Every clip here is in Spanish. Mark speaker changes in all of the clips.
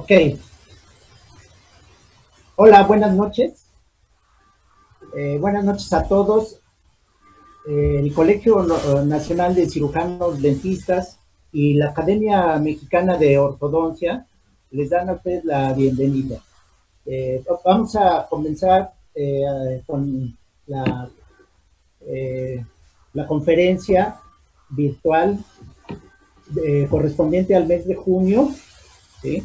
Speaker 1: Ok. Hola, buenas noches. Buenas noches a todos. El Colegio Nacional de Cirujanos Dentistas y la Academia Mexicana de Ortodoncia les dan a ustedes la bienvenida. Vamos a comenzar con la conferencia virtual correspondiente al mes de junio, ¿sí?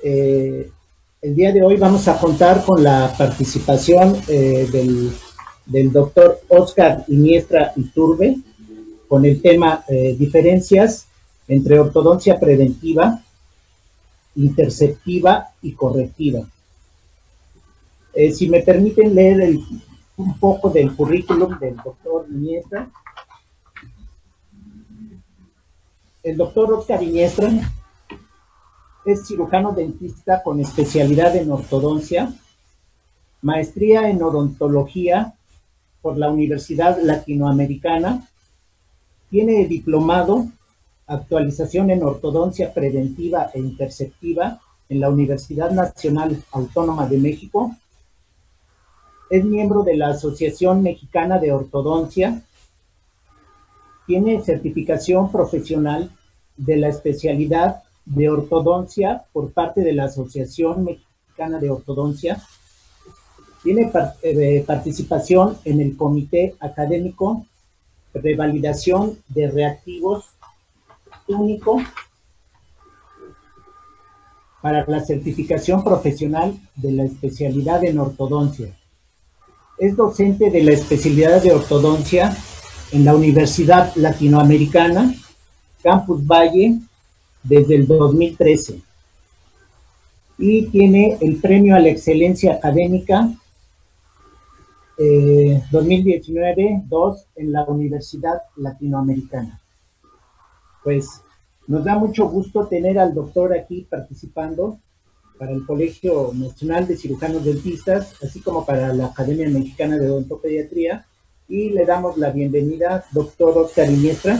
Speaker 1: El día de hoy vamos a contar con la participación del doctor Óscar Iniestra Iturbe con el tema diferencias entre ortodoncia preventiva, interceptiva y correctiva. Si me permiten leer un poco del currículum del doctor Iniestra. El doctor Óscar Iniestra es cirujano dentista con especialidad en ortodoncia, maestría en odontología por la Universidad Latinoamericana, tiene diplomado, actualización en ortodoncia preventiva e interceptiva en la Universidad Nacional Autónoma de México, es miembro de la Asociación Mexicana de Ortodoncia, tiene certificación profesional de la especialidad de ortodoncia por parte de la Asociación Mexicana de Ortodoncia, tiene participación en el Comité Académico de Validación de Reactivos Único para la certificación profesional de la especialidad en ortodoncia. Es docente de la especialidad de ortodoncia en la Universidad Latinoamericana, Campus Valle, desde el 2013. Y tiene el Premio a la Excelencia Académica 2019-2 en la Universidad Latinoamericana. Pues nos da mucho gusto tener al doctor aquí participando para el Colegio Nacional de Cirujanos Dentistas, así como para la Academia Mexicana de Odontopediatría, y le damos la bienvenida, doctor Óscar Iniestra,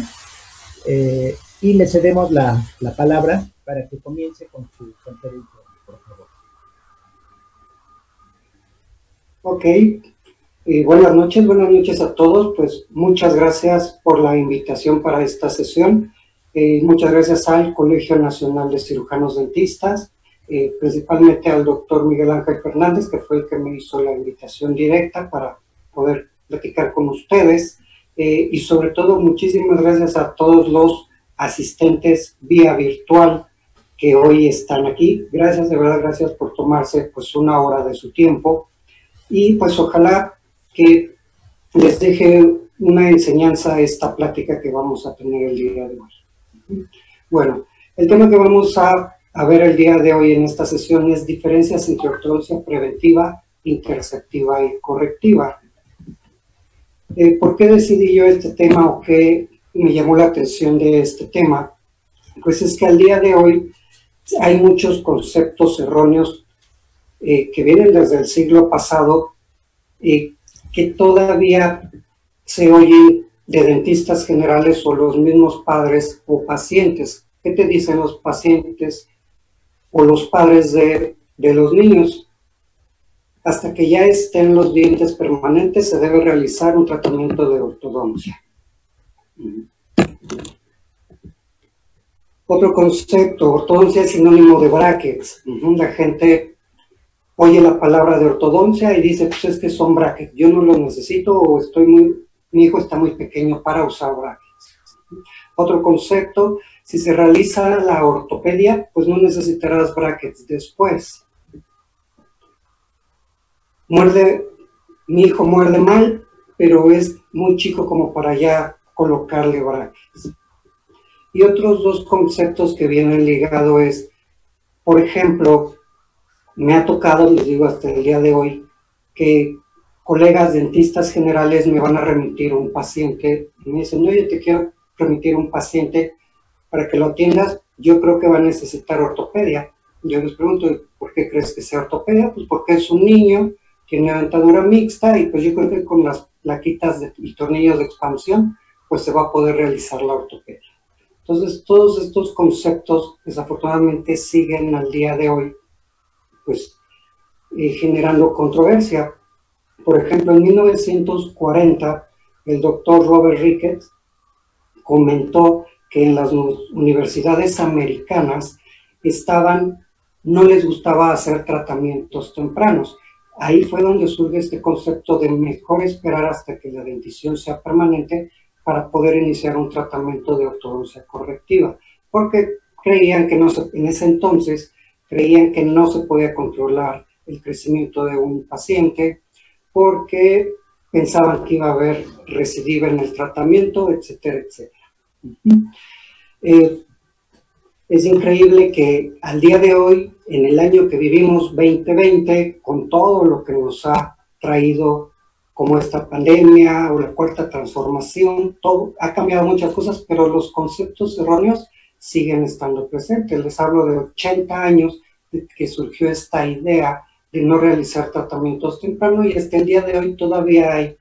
Speaker 1: y le cedemos la palabra para que comience con su conferencia, por favor.
Speaker 2: Ok, buenas noches a todos. Pues muchas gracias por la invitación para esta sesión. Muchas gracias al Colegio Nacional de Cirujanos Dentistas, principalmente al doctor Miguel Ángel Fernández, que fue el que me hizo la invitación directa para poder platicar con ustedes, y sobre todo muchísimas gracias a todos los asistentes vía virtual que hoy están aquí. Gracias, de verdad, gracias por tomarse pues una hora de su tiempo, y pues ojalá que les deje una enseñanza esta plática que vamos a tener el día de hoy. Bueno, el tema que vamos a ver el día de hoy en esta sesión es diferencias entre ortodoncia preventiva, interceptiva y correctiva. ¿Por qué decidí yo este tema o qué me llamó la atención de este tema? Pues es que al día de hoy hay muchos conceptos erróneos que vienen desde el siglo pasado, que todavía se oyen de dentistas generales o los mismos padres o pacientes. ¿Qué te dicen los pacientes o los padres de los niños? Hasta que ya estén los dientes permanentes se debe realizar un tratamiento de ortodoncia. Otro concepto, ortodoncia es sinónimo de brackets. La gente oye la palabra de ortodoncia y dice, pues es que son brackets, yo no los necesito o mi hijo está muy pequeño para usar brackets. Otro concepto, si se realiza la ortopedia, pues no necesitarás brackets después. Mi hijo muerde mal, pero es muy chico como para ya colocarle brackets. Y otros dos conceptos que vienen ligados es, por ejemplo, me ha tocado, les digo hasta el día de hoy, que colegas dentistas generales me van a remitir un paciente y me dicen, no, yo te quiero remitir un paciente para que lo atiendas, yo creo que va a necesitar ortopedia. Yo les pregunto, ¿por qué crees que sea ortopedia? Pues porque es un niño, tiene dentadura mixta y pues yo creo que con las plaquitas y tornillos de expansión pues se va a poder realizar la ortopedia. Entonces todos estos conceptos desafortunadamente siguen al día de hoy pues generando controversia. Por ejemplo, en 1940, el doctor Robert Ricketts comentó que en las universidades americanas no les gustaba hacer tratamientos tempranos. Ahí fue donde surge este concepto de mejor esperar hasta que la dentición sea permanente para poder iniciar un tratamiento de ortodoncia correctiva, porque creían que en ese entonces creían que no se podía controlar el crecimiento de un paciente, porque pensaban que iba a haber recidiva en el tratamiento, etcétera, etcétera. Es increíble que al día de hoy, en el año que vivimos, 2020, con todo lo que nos ha traído como esta pandemia o la cuarta transformación, todo ha cambiado muchas cosas, pero los conceptos erróneos siguen estando presentes. Les hablo de 80 años de que surgió esta idea de no realizar tratamientos tempranos, y hasta el día de hoy todavía hay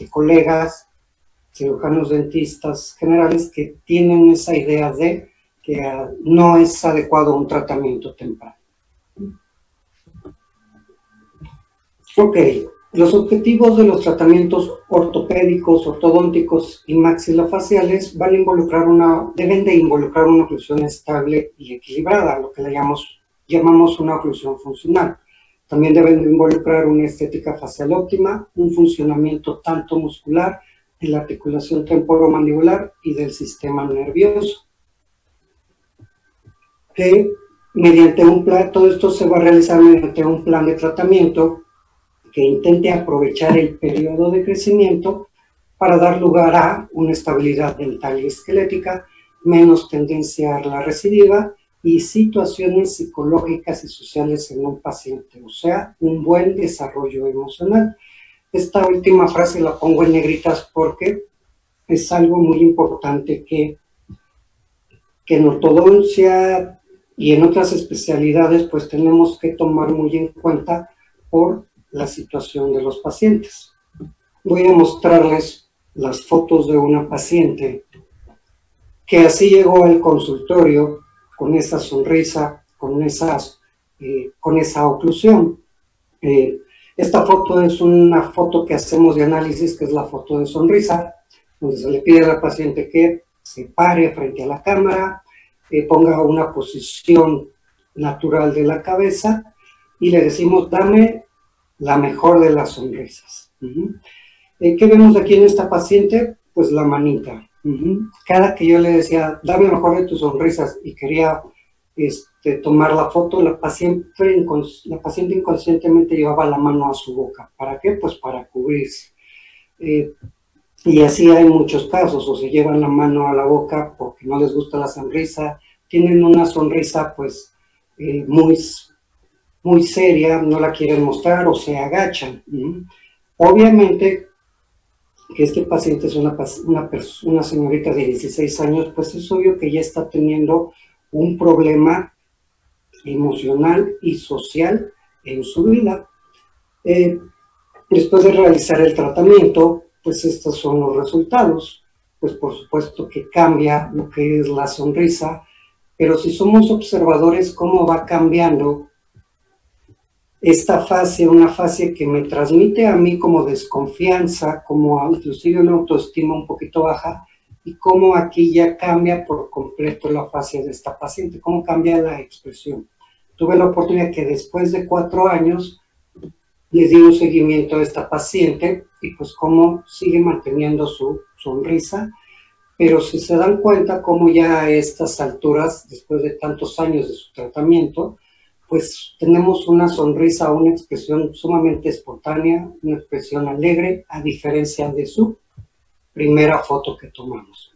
Speaker 2: colegas, cirujanos dentistas generales, que tienen esa idea de que no es adecuado un tratamiento temprano. Ok, los objetivos de los tratamientos ortopédicos, ortodónticos y maxilofaciales deben de involucrar una oclusión estable y equilibrada, lo que le llamamos una oclusión funcional. También deben de involucrar una estética facial óptima, un funcionamiento tanto muscular, de la articulación temporomandibular y del sistema nervioso. Todo esto se va a realizar mediante un plan de tratamiento que intente aprovechar el periodo de crecimiento para dar lugar a una estabilidad dental y esquelética, menos tendencia a la recidiva y situaciones psicológicas y sociales en un paciente, o sea, un buen desarrollo emocional. Esta última frase la pongo en negritas porque es algo muy importante que en ortodoncia y en otras especialidades pues tenemos que tomar muy en cuenta por la situación de los pacientes. Voy a mostrarles las fotos de una paciente que así llegó al consultorio con esa sonrisa, con esa oclusión. Esta foto es una foto que hacemos de análisis, que es la foto de sonrisa, donde se le pide a la paciente que se pare frente a la cámara, ponga una posición natural de la cabeza y le decimos, dame la mejor de las sonrisas. ¿Qué vemos aquí en esta paciente? Pues la manita. Cada que yo le decía, dame la mejor de tus sonrisas y quería tomar la foto, la paciente inconscientemente llevaba la mano a su boca. ¿Para qué? Pues para cubrirse. Y así hay muchos casos, o se llevan la mano a la boca porque no les gusta la sonrisa, tienen una sonrisa pues muy seria, no la quieren mostrar o se agachan. Obviamente que este paciente es una señorita de 16 años, pues es obvio que ya está teniendo un problema emocional y social en su vida. Después de realizar el tratamiento, pues estos son los resultados. Pues por supuesto que cambia lo que es la sonrisa, pero si somos observadores, cómo va cambiando esta fase, una fase que me transmite a mí como desconfianza, como inclusive una autoestima un poquito baja, y cómo aquí ya cambia por completo la fase de esta paciente, cómo cambia la expresión. Tuve la oportunidad que después de 4 años le di un seguimiento a esta paciente y pues cómo sigue manteniendo su sonrisa, pero si se dan cuenta cómo ya a estas alturas, después de tantos años de su tratamiento, pues tenemos una sonrisa, una expresión sumamente espontánea, una expresión alegre, a diferencia de su primera foto que tomamos.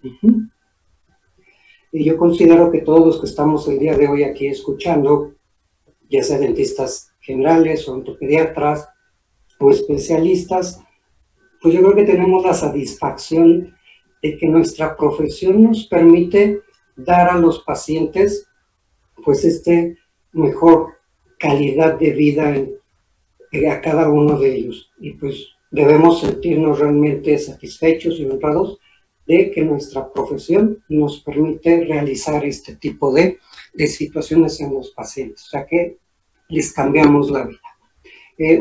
Speaker 2: Y yo considero que todos los que estamos el día de hoy aquí escuchando, ya sea dentistas generales o ortopediatras o especialistas, pues yo creo que tenemos la satisfacción de que nuestra profesión nos permite dar a los pacientes pues mejor calidad de vida a cada uno de ellos. Y pues debemos sentirnos realmente satisfechos y honrados de que nuestra profesión nos permite realizar este tipo de situaciones en los pacientes. O sea que les cambiamos la vida.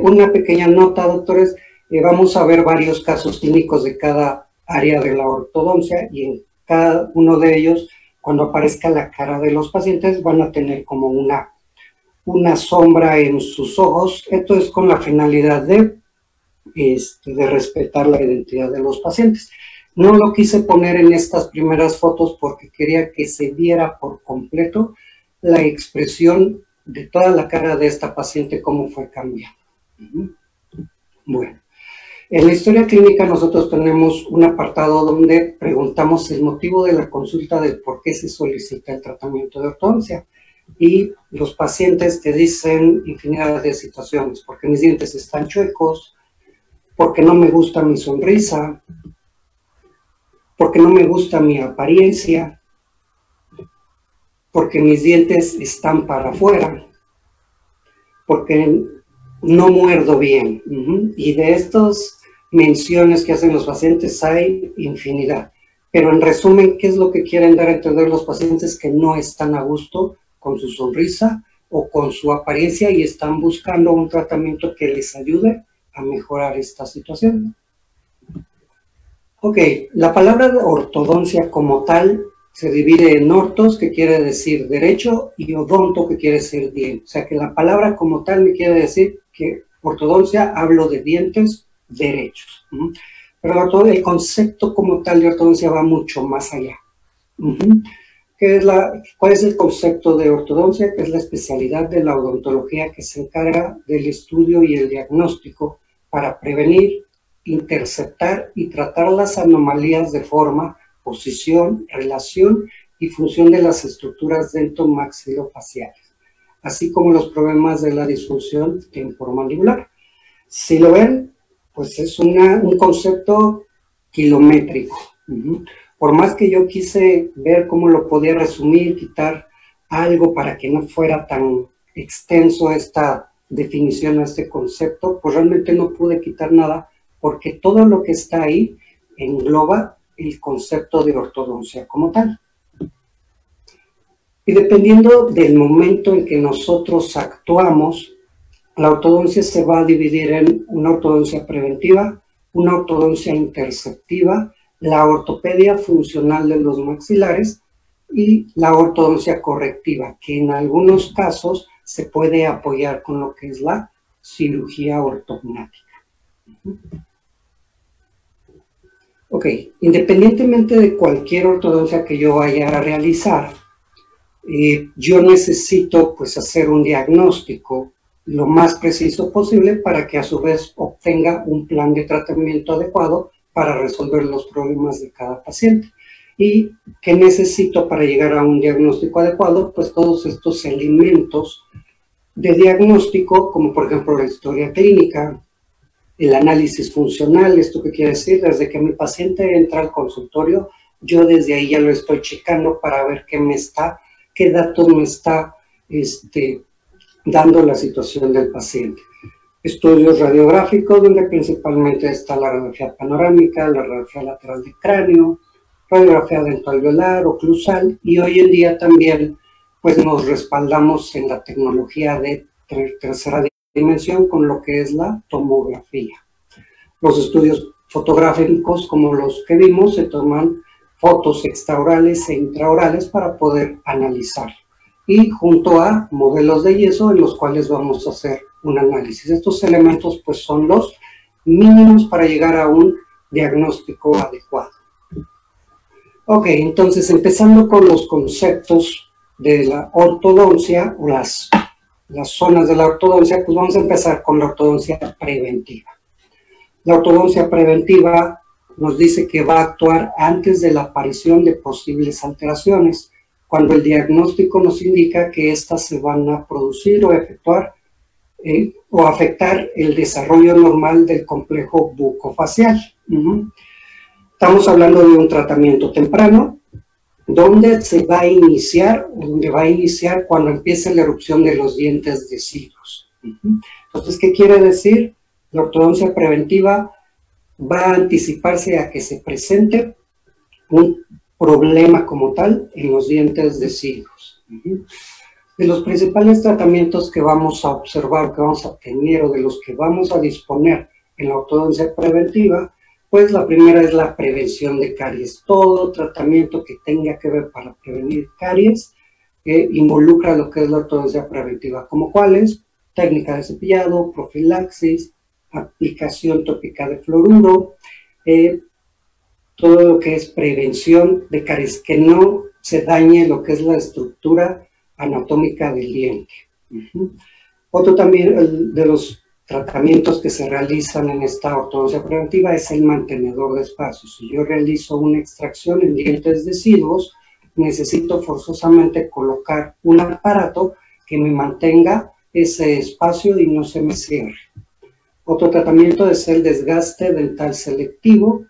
Speaker 2: Una pequeña nota, doctores, vamos a ver varios casos clínicos de cada área de la ortodoncia y en cada uno de ellos, cuando aparezca la cara de los pacientes, van a tener como una sombra en sus ojos. Esto es con la finalidad de respetar la identidad de los pacientes. No lo quise poner en estas primeras fotos porque quería que se viera por completo la expresión de toda la cara de esta paciente, cómo fue cambiando. Bueno, en la historia clínica nosotros tenemos un apartado donde preguntamos el motivo de la consulta del por qué se solicita el tratamiento de ortodoncia. Y los pacientes te dicen infinidad de situaciones, porque mis dientes están chuecos, porque no me gusta mi sonrisa, porque no me gusta mi apariencia, porque mis dientes están para afuera, porque no muerdo bien. Y de estas menciones que hacen los pacientes hay infinidad. Pero en resumen, ¿qué es lo que quieren dar a entender los pacientes? Que no están a gusto con su sonrisa o con su apariencia y están buscando un tratamiento que les ayude a mejorar esta situación. Ok, la palabra ortodoncia como tal se divide en ortos, que quiere decir derecho, y odonto, que quiere decir diente. O sea que la palabra como tal me quiere decir que ortodoncia hablo de dientes derechos. Pero el concepto como tal de ortodoncia va mucho más allá. ¿Cuál es el concepto de ortodoncia? Que es la especialidad de la odontología que se encarga del estudio y el diagnóstico para prevenir, interceptar y tratar las anomalías de forma, posición, relación y función de las estructuras dentomaxilofaciales, así como los problemas de la disfunción temporomandibular. Si lo ven, pues es un concepto kilométrico. Por más que yo quise ver cómo lo podía resumir, quitar algo para que no fuera tan extenso esta definición a este concepto, pues realmente no pude quitar nada, porque todo lo que está ahí engloba el concepto de ortodoncia como tal. Y dependiendo del momento en que nosotros actuamos, la ortodoncia se va a dividir en una ortodoncia preventiva, una ortodoncia interceptiva, la ortopedia funcional de los maxilares y la ortodoncia correctiva, que en algunos casos se puede apoyar con lo que es la cirugía ortognática. Ok, independientemente de cualquier ortodoncia que yo vaya a realizar, yo necesito pues hacer un diagnóstico lo más preciso posible para que a su vez obtenga un plan de tratamiento adecuado para resolver los problemas de cada paciente. ¿Y qué necesito para llegar a un diagnóstico adecuado? Pues todos estos elementos de diagnóstico, como por ejemplo la historia clínica, el análisis funcional. ¿Esto qué quiere decir? Desde que mi paciente entra al consultorio, yo desde ahí ya lo estoy checando para ver qué datos me está dando la situación del paciente. Estudios radiográficos, donde principalmente está la radiografía panorámica, la radiografía lateral de cráneo, radiografía dentoalveolar, oclusal, y hoy en día también pues nos respaldamos en la tecnología de tercera dimensión con lo que es la tomografía. Los estudios fotográficos, como los que vimos, se toman fotos extraorales e intraorales para poder analizar, y junto a modelos de yeso en los cuales vamos a hacer un análisis. Estos elementos pues son los mínimos para llegar a un diagnóstico adecuado. Ok, entonces empezando con los conceptos de la ortodoncia o las zonas de la ortodoncia, pues vamos a empezar con la ortodoncia preventiva. La ortodoncia preventiva nos dice que va a actuar antes de la aparición de posibles alteraciones, cuando el diagnóstico nos indica que éstas se van a producir o efectuar o afectar el desarrollo normal del complejo bucofacial. Estamos hablando de un tratamiento temprano, donde se va a iniciar, cuando empiece la erupción de los dientes deciduos. Entonces, ¿qué quiere decir? La ortodoncia preventiva va a anticiparse a que se presente un problema como tal en los dientes deciduos. De los principales tratamientos que vamos a observar, que vamos a tener o de los que vamos a disponer en la ortodoncia preventiva, pues la primera es la prevención de caries. Todo tratamiento que tenga que ver para prevenir caries involucra lo que es la ortodoncia preventiva, como cuáles: técnica de cepillado, profilaxis, aplicación tópica de fluoruro, todo lo que es prevención de caries, que no se dañe lo que es la estructura anatómica del diente. Otro también de los tratamientos que se realizan en esta ortodoncia preventiva es el mantenedor de espacio. Si yo realizo una extracción en dientes deciduos, necesito forzosamente colocar un aparato que me mantenga ese espacio y no se me cierre. Otro tratamiento es el desgaste dental selectivo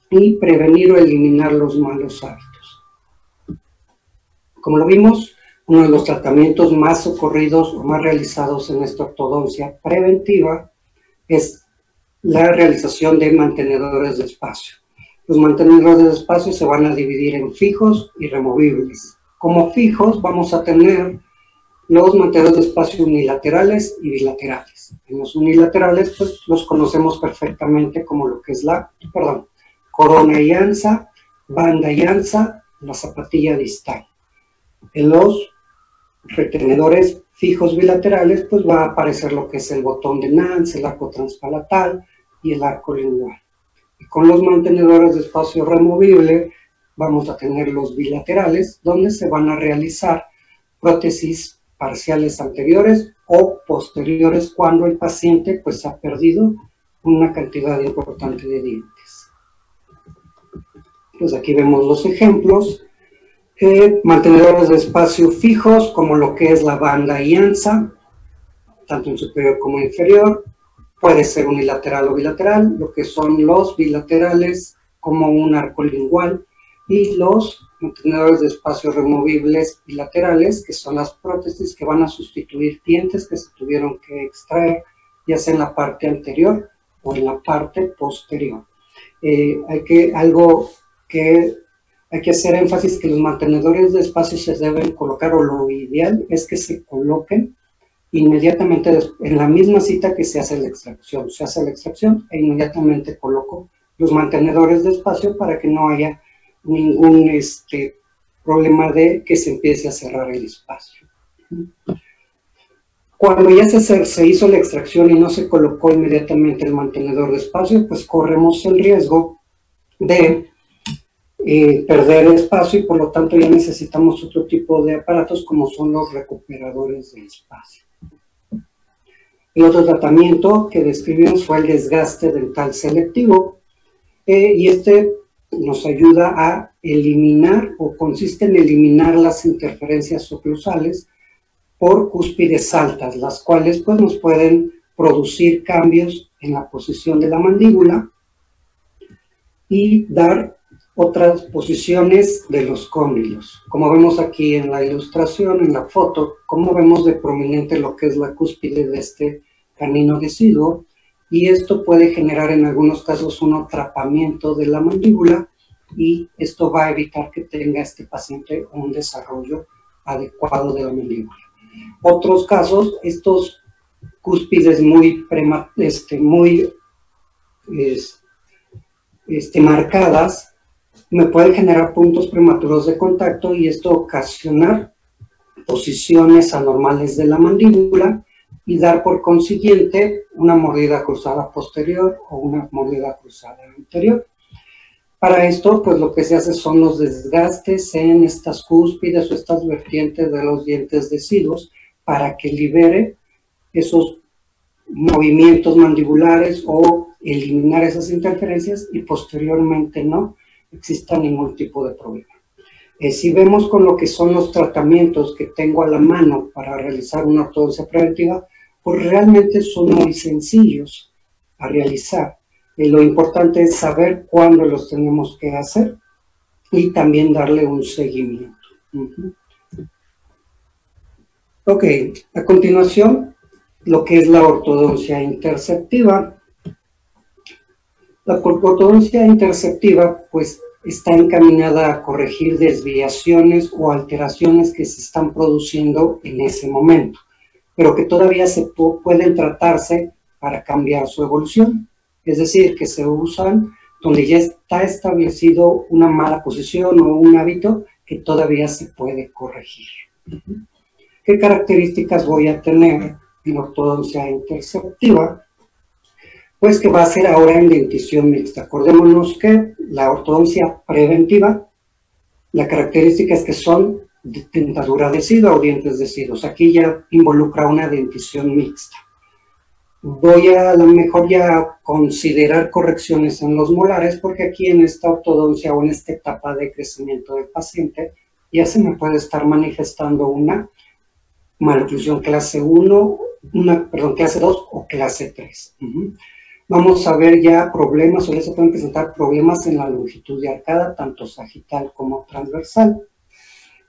Speaker 2: y prevenir o eliminar los malos hábitos. Como lo vimos, uno de los tratamientos más socorridos o más realizados en esta ortodoncia preventiva es la realización de mantenedores de espacio. Los mantenedores de espacio se van a dividir en fijos y removibles. Como fijos vamos a tener los mantenedores de espacio unilaterales y bilaterales. En los unilaterales pues los conocemos perfectamente como lo que es corona y anza, banda y anza, la zapatilla distal. En los retenedores fijos bilaterales pues va a aparecer lo que es el botón de Nance, el arco transpalatal y el arco lingual. Y con los mantenedores de espacio removible vamos a tener los bilaterales, donde se van a realizar prótesis parciales anteriores o posteriores cuando el paciente pues ha perdido una cantidad importante de dientes. Pues aquí vemos los ejemplos. Mantenedores de espacio fijos, como lo que es la banda y anza, tanto en superior como inferior. Puede ser unilateral o bilateral, lo que son los bilaterales como un arco lingual, y los mantenedores de espacio removibles bilaterales, que son las prótesis que van a sustituir dientes que se tuvieron que extraer, ya sea en la parte anterior o en la parte posterior. Algo que hay que hacer énfasis, que los mantenedores de espacio se deben colocar, o lo ideal es que se coloquen inmediatamente en la misma cita que se hace la extracción. Se hace la extracción e inmediatamente coloco los mantenedores de espacio para que no haya ningún problema de que se empiece a cerrar el espacio. Cuando ya se hizo la extracción y no se colocó inmediatamente el mantenedor de espacio, pues corremos el riesgo de perder espacio, y por lo tanto ya necesitamos otro tipo de aparatos como son los recuperadores de espacio. El otro tratamiento que describimos fue el desgaste dental selectivo, y nos ayuda a eliminar, o consiste en eliminar las interferencias oclusales por cúspides altas, las cuales pues nos pueden producir cambios en la posición de la mandíbula y dar otras posiciones de los cóndilos. Como vemos aquí en la ilustración, en la foto, como vemos de prominente lo que es la cúspide de este canino deciduo, y esto puede generar en algunos casos un atrapamiento de la mandíbula, y esto va a evitar que tenga este paciente un desarrollo adecuado de la mandíbula. Otros casos, estos cúspides muy marcadas, me puede generar puntos prematuros de contacto, y esto ocasionar posiciones anormales de la mandíbula y dar por consiguiente una mordida cruzada posterior o una mordida cruzada anterior. Para esto, pues lo que se hace son los desgastes en estas cúspides o estas vertientes de los dientes deciduos para que libere esos movimientos mandibulares o eliminar esas interferencias, y posteriormente no exista ningún tipo de problema. Si vemos con lo que son los tratamientos que tengo a la mano para realizar una ortodoncia preventiva, pues realmente son muy sencillos a realizar. Lo importante es saber cuándo los tenemos que hacer y también darle un seguimiento. Ok, a continuación, lo que es la ortodoncia interceptiva. La ortodoncia interceptiva, pues, está encaminada a corregir desviaciones o alteraciones que se están produciendo en ese momento, pero que todavía pueden tratarse para cambiar su evolución. Es decir, que se usan donde ya está establecido una mala posición o un hábito que todavía se puede corregir. ¿Qué características voy a tener en ortodoncia interceptiva? Pues que va a ser ahora en dentición mixta. Acordémonos que la ortodoncia preventiva, la característica es que son de dentadura decidua o dientes deciduos. Aquí ya involucra una dentición mixta. Voy a lo mejor ya considerar correcciones en los molares, porque aquí en esta ortodoncia o en esta etapa de crecimiento del paciente ya se me puede estar manifestando una maloclusión clase 1, clase 2 o clase 3. Vamos a ver ya problemas, o ya se pueden presentar problemas en la longitud de arcada, tanto sagital como transversal.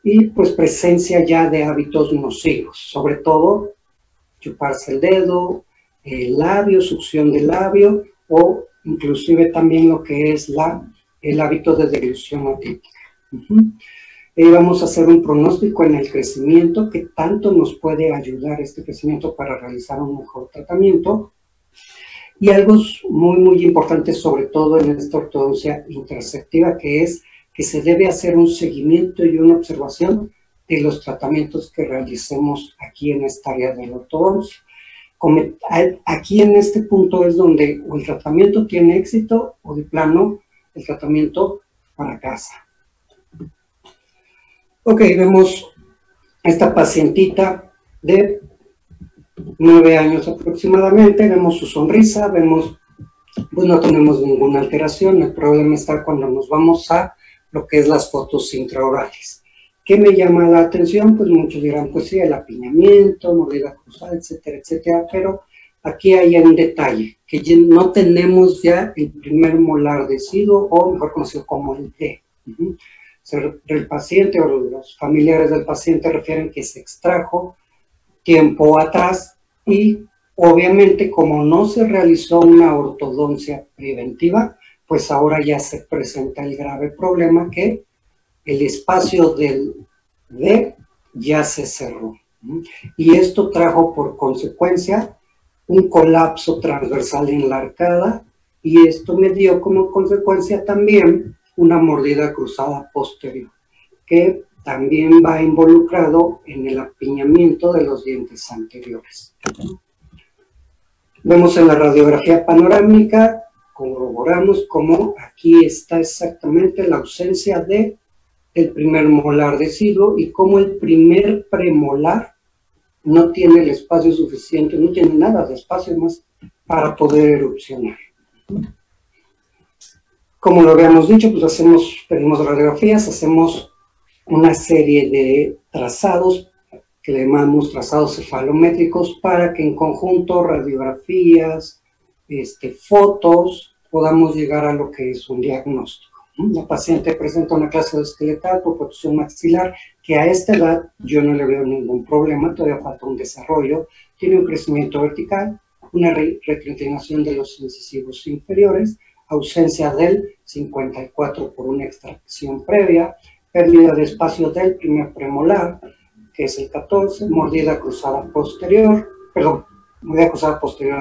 Speaker 2: Y pues presencia ya de hábitos nocivos, sobre todo chuparse el dedo, el labio, succión del labio, o inclusive también lo que es el hábito de deglución atípica. Vamos a hacer un pronóstico en el crecimiento, que tanto nos puede ayudar este crecimiento para realizar un mejor tratamiento. Y algo muy, muy importante, sobre todo en esta ortodoncia interceptiva, que es que se debe hacer un seguimiento y una observación de los tratamientos que realicemos aquí en esta área de la ortodoncia. Aquí en este punto es donde o el tratamiento tiene éxito o de plano el tratamiento fracasa. Ok, vemos esta pacientita de 9 años aproximadamente, vemos su sonrisa, vemos, pues no tenemos ninguna alteración. El problema está cuando nos vamos a lo que es las fotos intraorales. ¿Qué me llama la atención? Pues muchos dirán, pues sí, el apiñamiento, mordida cruzada, etcétera, etcétera, pero aquí hay un detalle, que no tenemos ya el primer molar deciduo, o mejor conocido como el D. El paciente o los familiares del paciente refieren que se extrajo tiempo atrás y obviamente como no se realizó una ortodoncia preventiva, pues ahora ya se presenta el grave problema que el espacio del D ya se cerró. Y esto trajo por consecuencia un colapso transversal en la arcada, y esto me dio como consecuencia también una mordida cruzada posterior, que también va involucrado en el apiñamiento de los dientes anteriores. Vemos en la radiografía panorámica, corroboramos cómo aquí está exactamente la ausencia de el primer molar deciduo y cómo el primer premolar no tiene el espacio suficiente, no tiene nada de espacio más para poder erupcionar. Como lo habíamos dicho, pues pedimos radiografías, hacemos una serie de trazados que le llamamos trazados cefalométricos, para que en conjunto radiografías, fotos, podamos llegar a lo que es un diagnóstico. La paciente presenta una clase de esqueletal por protrusión maxilar, que a esta edad yo no le veo ningún problema, todavía falta un desarrollo, tiene un crecimiento vertical, una retinación de los incisivos inferiores, ausencia del 54 por una extracción previa, pérdida de espacio del primer premolar, que es el 14, mordida cruzada posterior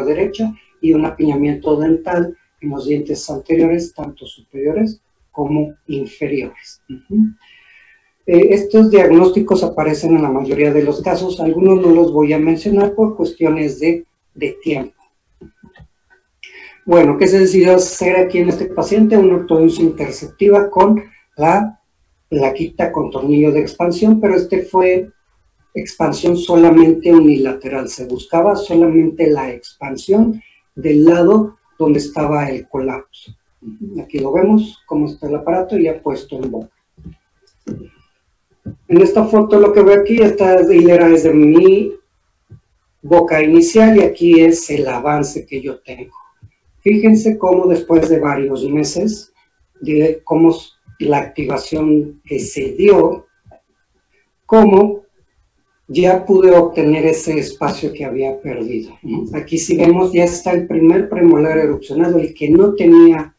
Speaker 2: derecha, y un apiñamiento dental en los dientes anteriores, tanto superiores como inferiores. Estos diagnósticos aparecen en la mayoría de los casos, algunos no los voy a mencionar por cuestiones de tiempo. Bueno, ¿qué se decidió hacer aquí en este paciente? Una ortodoncia interceptiva con la plaquita con tornillo de expansión, pero fue expansión solamente unilateral, se buscaba solamente la expansión del lado donde estaba el colapso. Aquí lo vemos, cómo está el aparato ya puesto en boca. En esta foto lo que veo aquí, esta hilera es de mi boca inicial y aquí es el avance que yo tengo. Fíjense cómo después de varios meses, de cómo la activación que se dio, cómo ya pude obtener ese espacio que había perdido. Aquí si vemos ya está el primer premolar erupcionado, el que no tenía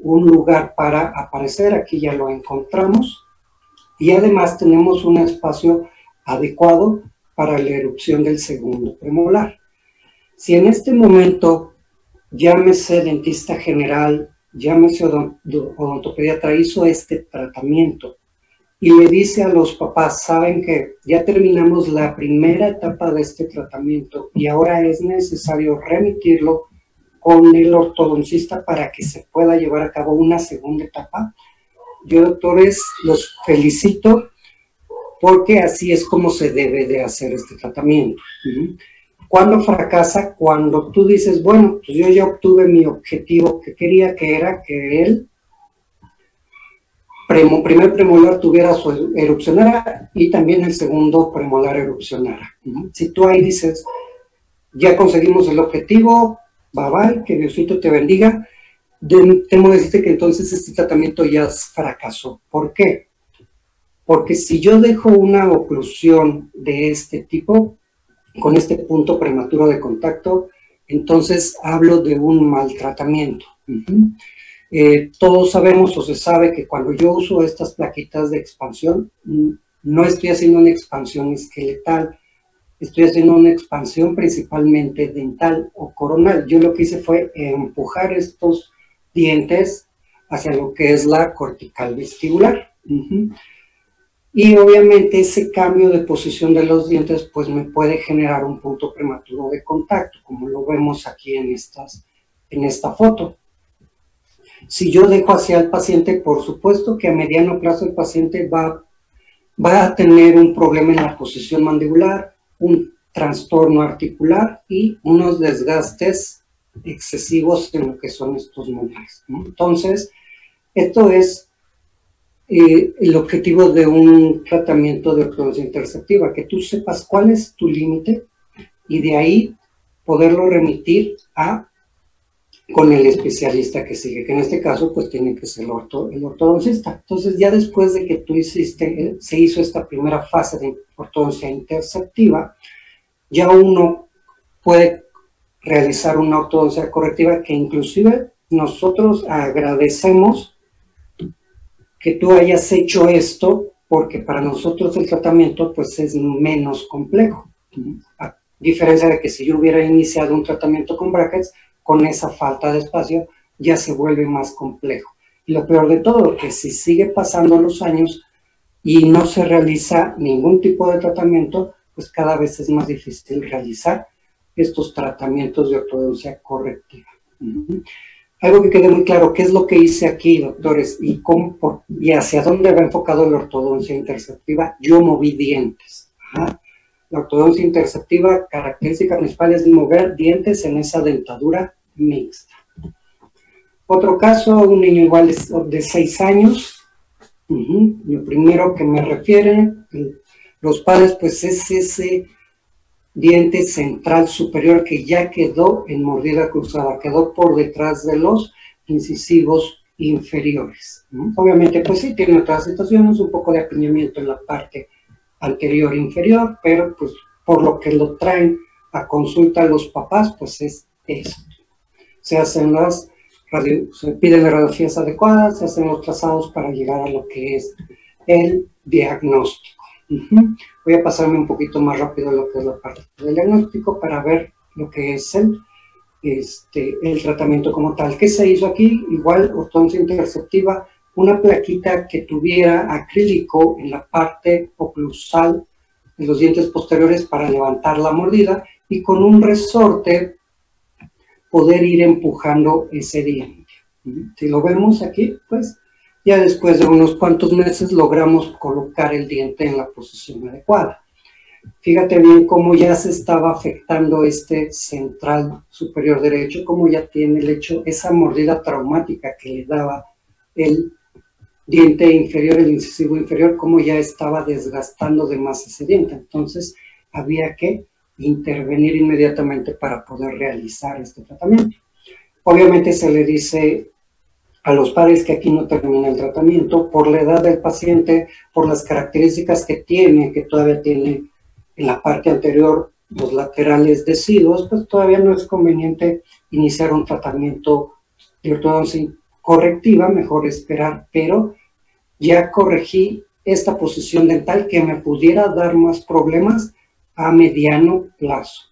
Speaker 2: un lugar para aparecer. Aquí ya lo encontramos. Y además tenemos un espacio adecuado para la erupción del segundo premolar. Si en este momento, llámese dentista general, llámese odontopediatra, hizo este tratamiento y le dice a los papás, saben que ya terminamos la primera etapa de este tratamiento y ahora es necesario remitirlo con el ortodoncista para que se pueda llevar a cabo una segunda etapa. Yo, doctores, los felicito porque así es como se debe de hacer este tratamiento. ¿Cuándo fracasa? Cuando tú dices, bueno, pues yo ya obtuve mi objetivo que quería, que era que el primer premolar tuviera su erupcionara y también el segundo premolar erupcionara. Si tú ahí dices, ya conseguimos el objetivo, bye bye, que Diosito te bendiga, temo decirte que entonces este tratamiento ya fracasó. ¿Por qué? Porque si yo dejo una oclusión de este tipo, con este punto prematuro de contacto, entonces hablo de un maltratamiento. Todos sabemos o se sabe que cuando yo uso estas plaquitas de expansión, no estoy haciendo una expansión esqueletal, estoy haciendo una expansión principalmente dental o coronal. Yo lo que hice fue empujar estos dientes hacia lo que es la cortical vestibular. Y obviamente ese cambio de posición de los dientes pues me puede generar un punto prematuro de contacto, como lo vemos aquí en esta foto. Si yo dejo hacia el paciente, por supuesto que a mediano plazo el paciente va a tener un problema en la posición mandibular, un trastorno articular y unos desgastes excesivos en lo que son estos molares, ¿no? Entonces, esto es el objetivo de un tratamiento de ortodoncia interceptiva, que tú sepas cuál es tu límite y de ahí poderlo remitir con el especialista que sigue, que en este caso pues tiene que ser el ortodoncista. Entonces ya después de que se hizo esta primera fase de ortodoncia interceptiva, ya uno puede realizar una ortodoncia correctiva que inclusive nosotros agradecemos que tú hayas hecho esto, porque para nosotros el tratamiento pues es menos complejo, a diferencia de que si yo hubiera iniciado un tratamiento con brackets, con esa falta de espacio ya se vuelve más complejo. Y lo peor de todo, que si sigue pasando los años y no se realiza ningún tipo de tratamiento, pues cada vez es más difícil realizar estos tratamientos de ortodoncia correctiva. Algo que quede muy claro, ¿qué es lo que hice aquí, doctores? Y hacia dónde va enfocado la ortodoncia interceptiva. Yo moví dientes. La ortodoncia interceptiva, característica principal es mover dientes en esa dentadura mixta. Otro caso, un niño igual de 6 años. Lo primero que me refieren los padres, pues es ese diente central superior que ya quedó en mordida cruzada, quedó por detrás de los incisivos inferiores. Obviamente, pues sí, tiene otras situaciones, un poco de apiñamiento en la parte anterior e inferior, pero pues por lo que lo traen a consulta a los papás, pues es esto. Se piden las radiografías adecuadas, se hacen los trazados para llegar a lo que es el diagnóstico. Voy a pasarme un poquito más rápido a lo que es la parte del diagnóstico para ver lo que es el tratamiento como tal. ¿Qué se hizo aquí? Igual, ortodoncia interceptiva, una plaquita que tuviera acrílico en la parte oclusal de los dientes posteriores para levantar la mordida y con un resorte poder ir empujando ese diente. Si lo vemos aquí, pues ya después de unos cuantos meses logramos colocar el diente en la posición adecuada. Fíjate bien cómo ya se estaba afectando este central superior derecho, cómo ya tiene el hecho, esa mordida traumática que le daba el diente inferior, el incisivo inferior, cómo ya estaba desgastando de más ese diente. Entonces había que intervenir inmediatamente para poder realizar este tratamiento. Obviamente se le dice a los padres que aquí no termina el tratamiento por la edad del paciente, por las características que tiene, que todavía tiene en la parte anterior los laterales deciduos, pues todavía no es conveniente iniciar un tratamiento de ortodoncia correctiva, mejor esperar, pero ya corregí esta posición dental que me pudiera dar más problemas a mediano plazo.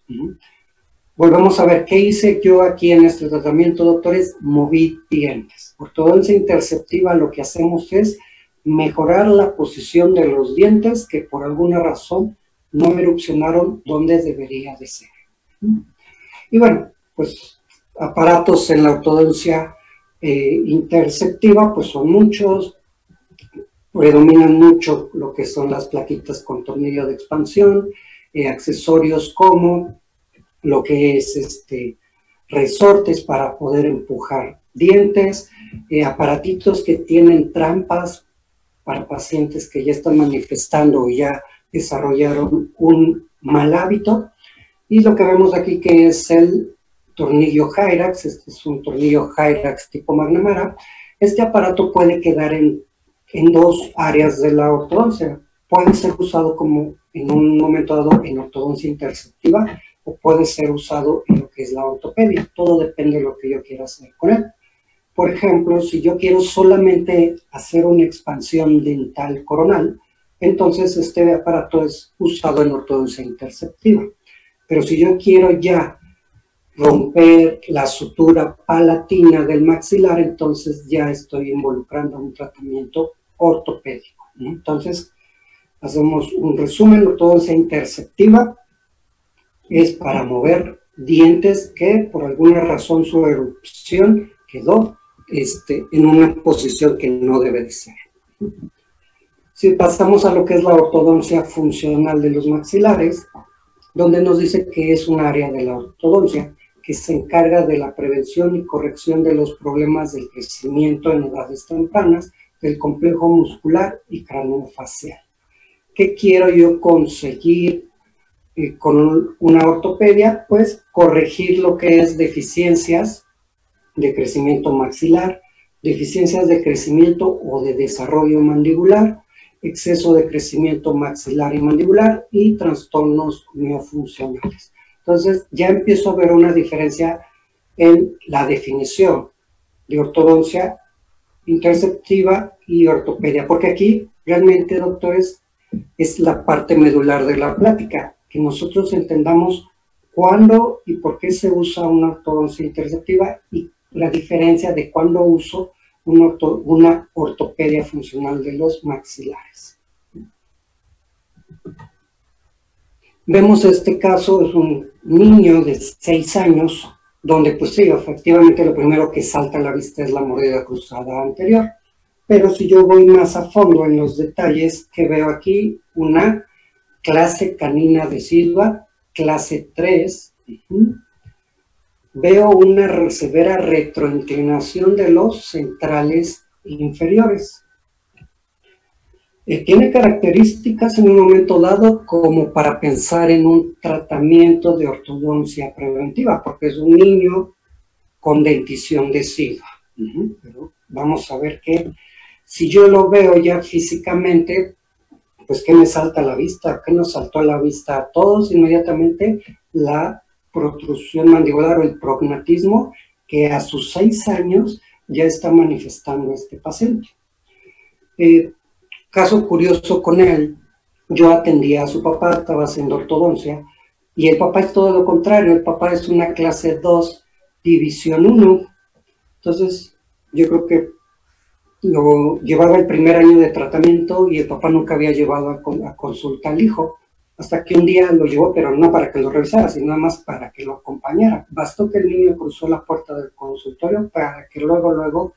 Speaker 2: Volvemos a ver qué hice yo aquí en este tratamiento, doctores. Moví dientes. Ortodoncia interceptiva, lo que hacemos es mejorar la posición de los dientes que por alguna razón no erupcionaron donde debería de ser. Y bueno, pues aparatos en la ortodoncia interceptiva, pues son muchos. Predominan mucho lo que son las plaquitas con tornillo de expansión, accesorios como lo que es resortes para poder empujar dientes, aparatitos que tienen trampas para pacientes que ya están manifestando o ya desarrollaron un mal hábito. Y lo que vemos aquí que es el tornillo Hyrax, este es un tornillo Hyrax tipo McNamara. Este aparato puede quedar en dos áreas de la ortodoncia. Puede ser usado como en un momento dado en ortodoncia interceptiva o puede ser usado en lo que es la ortopedia. Todo depende de lo que yo quiera hacer con él. Por ejemplo, si yo quiero solamente hacer una expansión dental coronal, entonces este aparato es usado en ortodoncia interceptiva. Pero si yo quiero ya romper la sutura palatina del maxilar, entonces ya estoy involucrando un tratamiento ortopédico, ¿no? Entonces, hacemos un resumen. Ortodoncia interceptiva es para mover dientes que por alguna razón su erupción quedó en una posición que no debe de ser. Si pasamos a lo que es la ortodoncia funcional de los maxilares, donde nos dice que es un área de la ortodoncia que se encarga de la prevención y corrección de los problemas del crecimiento en edades tempranas, del complejo muscular y craneofacial. ¿Qué quiero yo conseguir con una ortopedia? Pues corregir lo que es deficiencias de crecimiento maxilar, deficiencias de crecimiento o de desarrollo mandibular, exceso de crecimiento maxilar y mandibular y trastornos miofuncionales. Entonces ya empiezo a ver una diferencia en la definición de ortodoncia interceptiva y ortopedia, porque aquí realmente, doctores, es la parte medular de la plática, que nosotros entendamos cuándo y por qué se usa una ortodoncia interceptiva y la diferencia de cuándo uso una ortopedia funcional de los maxilares. Vemos este caso, es un niño de 6 años, donde pues sí, efectivamente lo primero que salta a la vista es la mordida cruzada anterior. Pero si yo voy más a fondo en los detalles, que veo aquí una clase canina decidua, clase 3, veo una severa retroinclinación de los centrales inferiores. Tiene características en un momento dado como para pensar en un tratamiento de ortodoncia preventiva, porque es un niño con dentición decidua. Pero vamos a ver que si yo lo veo ya físicamente, pues ¿qué me salta a la vista? ¿Qué nos saltó a la vista a todos? Inmediatamente la protrusión mandibular o el prognatismo que a sus 6 años ya está manifestando este paciente. Caso curioso con él, yo atendía a su papá, estaba haciendo ortodoncia, y el papá es todo lo contrario, el papá es una clase 2, división 1, entonces yo creo que lo llevaba el primer año de tratamiento y el papá nunca había llevado a consulta al hijo, hasta que un día lo llevó, pero no para que lo revisara, sino nada más para que lo acompañara. Bastó que el niño cruzó la puerta del consultorio para que luego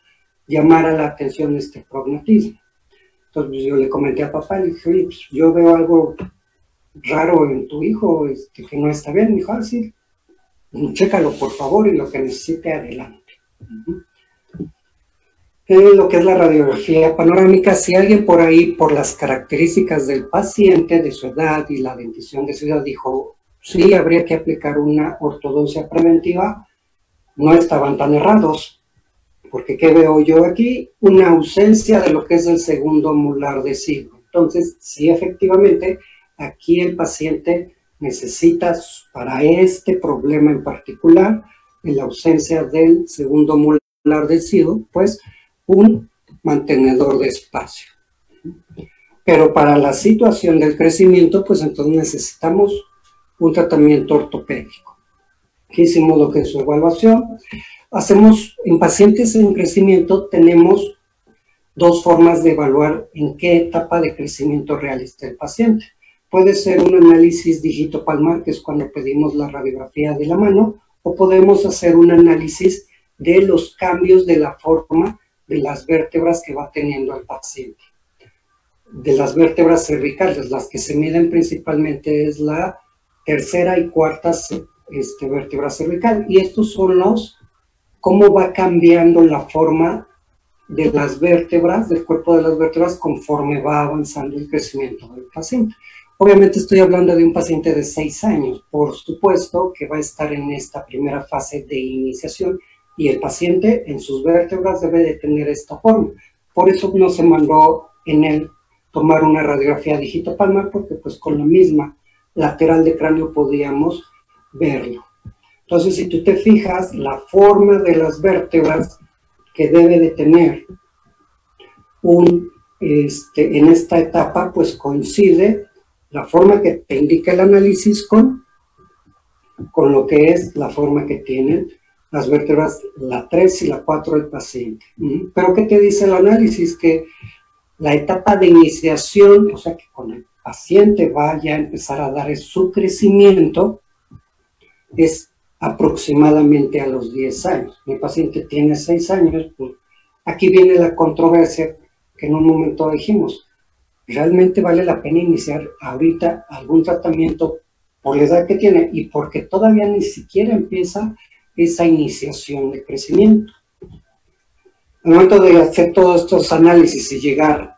Speaker 2: llamara la atención este prognatismo. Entonces yo le comenté a papá, le dije, oye, pues, yo veo algo raro en tu hijo, que no está bien. Me dijo, sí, chécalo por favor y lo que necesite adelante. Lo que es la radiografía panorámica, si alguien por ahí, por las características del paciente, de su edad y la dentición de su edad, dijo, sí, habría que aplicar una ortodoncia preventiva, no estaban tan errados. Porque ¿qué veo yo aquí? Una ausencia de lo que es el segundo molar deciduo. Entonces, sí, efectivamente, aquí el paciente necesita, para este problema en particular, la ausencia del segundo molar decir, pues, un mantenedor de espacio. Pero para la situación del crecimiento, pues entonces necesitamos un tratamiento ortopédico. Aquí hicimos lo que es su evaluación. En pacientes en crecimiento tenemos dos formas de evaluar en qué etapa de crecimiento real está el paciente. Puede ser un análisis digitopalmar, que es cuando pedimos la radiografía de la mano, o podemos hacer un análisis de los cambios de la forma de las vértebras que va teniendo el paciente. De las vértebras cervicales, las que se miden principalmente es la tercera y cuarta vértebra cervical. Y estos son cómo va cambiando la forma de las vértebras, del cuerpo de las vértebras, conforme va avanzando el crecimiento del paciente. Obviamente estoy hablando de un paciente de 6 años, por supuesto que va a estar en esta primera fase de iniciación y el paciente en sus vértebras debe de tener esta forma. Por eso no se mandó en él tomar una radiografía digitopalmar, porque pues con la misma lateral de cráneo podíamos verlo. Entonces, si tú te fijas, la forma de las vértebras que debe de tener en esta etapa, pues coincide la forma que te indica el análisis con lo que es la forma que tienen las vértebras, la 3 y la 4 del paciente. Pero ¿qué te dice el análisis? Que la etapa de iniciación, o sea que cuando el paciente vaya a empezar a dar su crecimiento, es aproximadamente a los 10 años. Mi paciente tiene 6 años, pues aquí viene la controversia que en un momento dijimos, ¿realmente vale la pena iniciar ahorita algún tratamiento por la edad que tiene y porque todavía ni siquiera empieza esa iniciación de crecimiento? Al momento de hacer todos estos análisis y llegar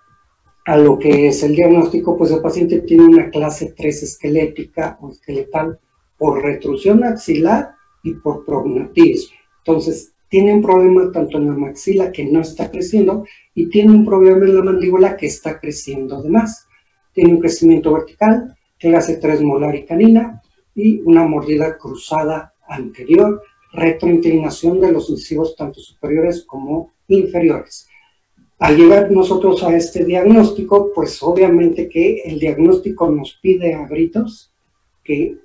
Speaker 2: a lo que es el diagnóstico, pues el paciente tiene una clase 3 esquelética o esqueletal por retrusión axilar y por prognatismo. Entonces, tiene un problema tanto en la maxila que no está creciendo y tiene un problema en la mandíbula que está creciendo de más. Tiene un crecimiento vertical, clase 3 molar y canina y una mordida cruzada anterior, retroinclinación de los incisivos tanto superiores como inferiores. Al llegar nosotros a este diagnóstico, pues obviamente que el diagnóstico nos pide a gritos que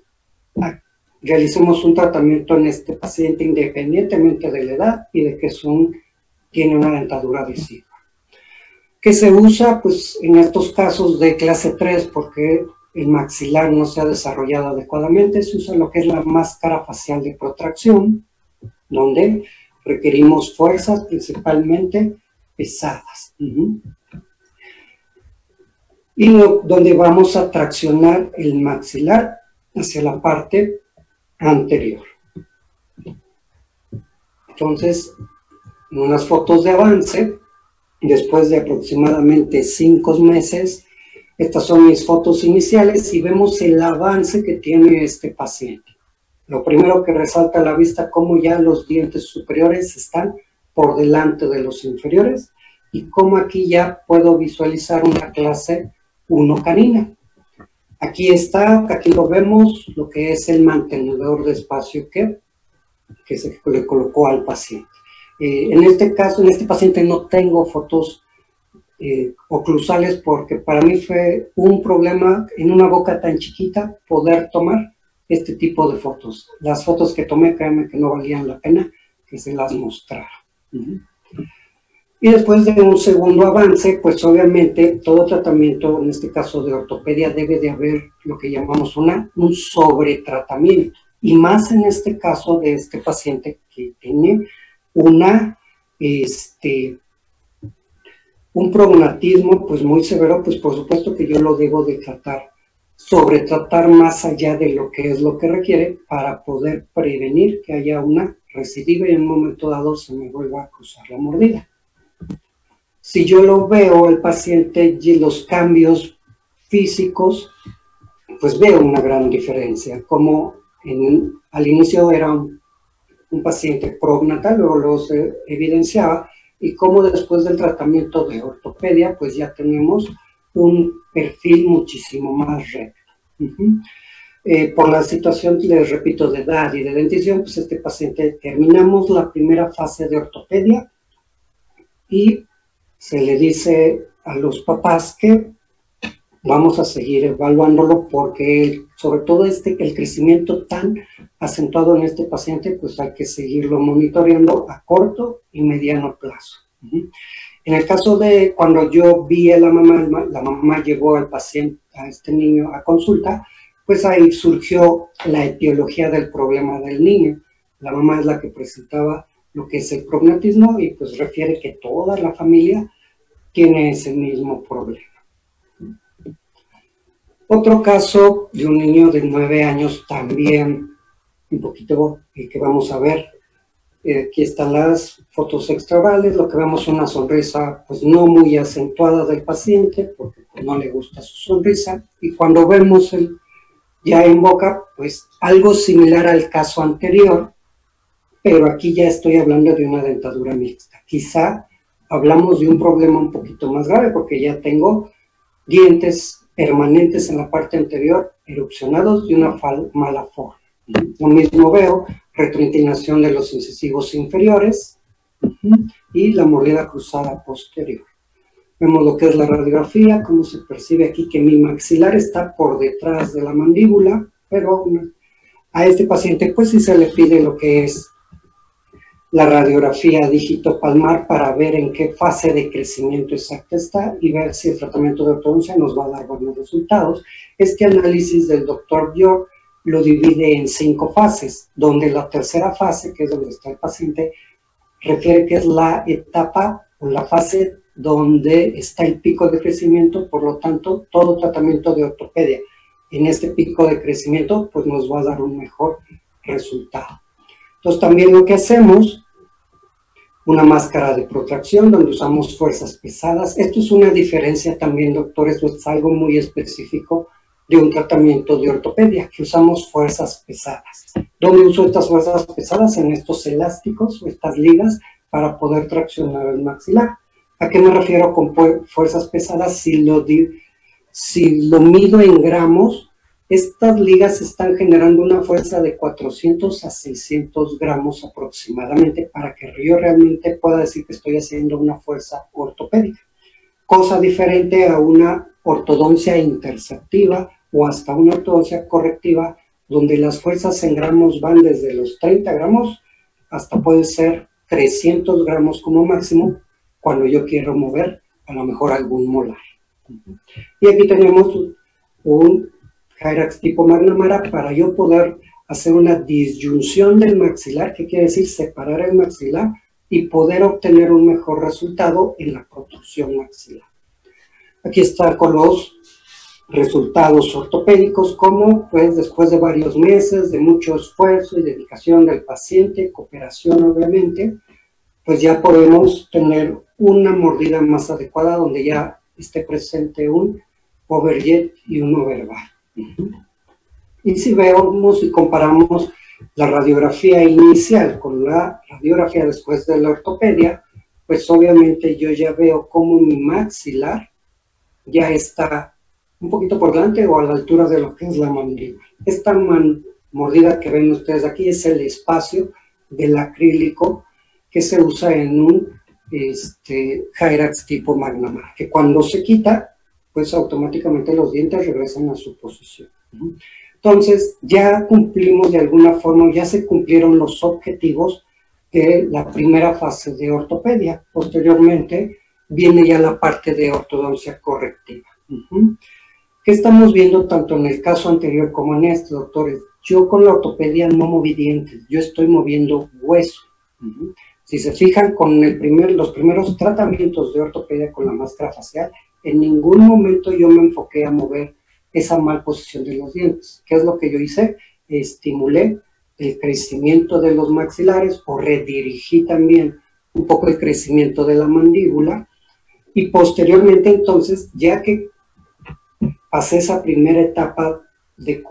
Speaker 2: realicemos un tratamiento en este paciente independientemente de la edad y de que tiene una dentadura adhesiva. ¿Qué se usa? Pues en estos casos de clase 3, porque el maxilar no se ha desarrollado adecuadamente, se usa lo que es la máscara facial de protracción, donde requerimos fuerzas principalmente pesadas. Y donde vamos a traccionar el maxilar hacia la parte anterior. Entonces, en unas fotos de avance, después de aproximadamente 5 meses, estas son mis fotos iniciales y vemos el avance que tiene este paciente. Lo primero que resalta a la vista, cómo ya los dientes superiores están por delante de los inferiores y cómo aquí ya puedo visualizar una clase 1 canina. Aquí está, aquí lo vemos, lo que es el mantenedor de espacio que se le colocó al paciente. En este caso, en este paciente no tengo fotos oclusales porque para mí fue un problema en una boca tan chiquita poder tomar este tipo de fotos. Las fotos que tomé, créanme que no valían la pena que se las mostrara. Y después de un segundo avance, pues obviamente todo tratamiento, en este caso de ortopedia, debe de haber lo que llamamos un sobretratamiento. Y más en este caso de este paciente que tiene un prognatismo pues muy severo, pues por supuesto que yo lo debo de sobretratar más allá de lo que es lo que requiere para poder prevenir que haya una recidiva y en un momento dado se me vuelva a cruzar la mordida. Si yo lo veo, el paciente y los cambios físicos, pues veo una gran diferencia. Como al inicio era un paciente prognatal, luego se evidenciaba, y como después del tratamiento de ortopedia, pues ya tenemos un perfil muchísimo más recto. Por la situación, les repito, de edad y de dentición, pues este paciente terminamos la primera fase de ortopedia y se le dice a los papás que vamos a seguir evaluándolo porque sobre todo el crecimiento tan acentuado en este paciente, pues hay que seguirlo monitoreando a corto y mediano plazo. En el caso de cuando yo vi a la mamá llevó al paciente, a este niño a consulta, pues ahí surgió la etiología del problema del niño. La mamá es la que presentaba lo que es el prognatismo y pues refiere que toda la familia tiene ese mismo problema. Otro caso de un niño de 9 años también, un poquito que vamos a ver. Aquí están las fotos extraorales, lo que vemos es una sonrisa pues no muy acentuada del paciente, porque pues, no le gusta su sonrisa, y cuando vemos ya en boca, pues algo similar al caso anterior, pero aquí ya estoy hablando de una dentadura mixta. Quizá hablamos de un problema un poquito más grave, porque ya tengo dientes permanentes en la parte anterior, erupcionados de una mala forma. Lo mismo veo, retroinclinación de los incisivos inferiores y la mordida cruzada posterior. Vemos lo que es la radiografía, cómo se percibe aquí que mi maxilar está por detrás de la mandíbula, pero a este paciente pues sí se le pide lo que es la radiografía dígito palmar para ver en qué fase de crecimiento exacta está y ver si el tratamiento de ortodoncia nos va a dar buenos resultados. Este análisis del doctor York lo divide en 5 fases, donde la tercera fase, que es donde está el paciente, refiere que es la etapa o la fase donde está el pico de crecimiento, por lo tanto, todo tratamiento de ortopedia en este pico de crecimiento, pues nos va a dar un mejor resultado. Entonces, también lo que hacemos, una máscara de protracción donde usamos fuerzas pesadas. Esto es una diferencia también, doctor, esto es algo muy específico de un tratamiento de ortopedia, que usamos fuerzas pesadas. ¿Dónde uso estas fuerzas pesadas? En estos elásticos o estas ligas para poder traccionar el maxilar. ¿A qué me refiero con fuerzas pesadas? Si lo mido en gramos, estas ligas están generando una fuerza de 400 a 600 gramos aproximadamente para que yo realmente pueda decir que estoy haciendo una fuerza ortopédica. Cosa diferente a una ortodoncia interceptiva o hasta una ortodoncia correctiva, donde las fuerzas en gramos van desde los 30 gramos hasta puede ser 300 gramos como máximo cuando yo quiero mover a lo mejor algún molar. Y aquí tenemos un Hyrax tipo McNamara para yo poder hacer una disyunción del maxilar, que quiere decir separar el maxilar y poder obtener un mejor resultado en la protrusión maxilar. Aquí está con los resultados ortopédicos, como pues después de varios meses de mucho esfuerzo y dedicación del paciente, cooperación obviamente, pues ya podemos tener una mordida más adecuada donde ya esté presente un overjet y un overbite. Y si vemos y comparamos la radiografía inicial con la radiografía después de la ortopedia, pues obviamente yo ya veo cómo mi maxilar ya está un poquito por delante o a la altura de lo que es la mandíbula. Esta mordida que ven ustedes aquí es el espacio del acrílico que se usa en un Hyrax tipo McNamara, que cuando se quita, pues automáticamente los dientes regresan a su posición. Entonces, ya cumplimos de alguna forma, ya se cumplieron los objetivos de la primera fase de ortopedia. Posteriormente, viene ya la parte de ortodoncia correctiva. ¿Qué estamos viendo tanto en el caso anterior como en este, doctores? Yo con la ortopedia no moví dientes, yo estoy moviendo hueso. Si se fijan, con los primeros tratamientos de ortopedia con la máscara facial, en ningún momento yo me enfoqué a mover esa mal posición de los dientes. ¿Qué es lo que yo hice? Estimulé el crecimiento de los maxilares o redirigí también un poco el crecimiento de la mandíbula y posteriormente entonces, ya que pasé esa primera etapa de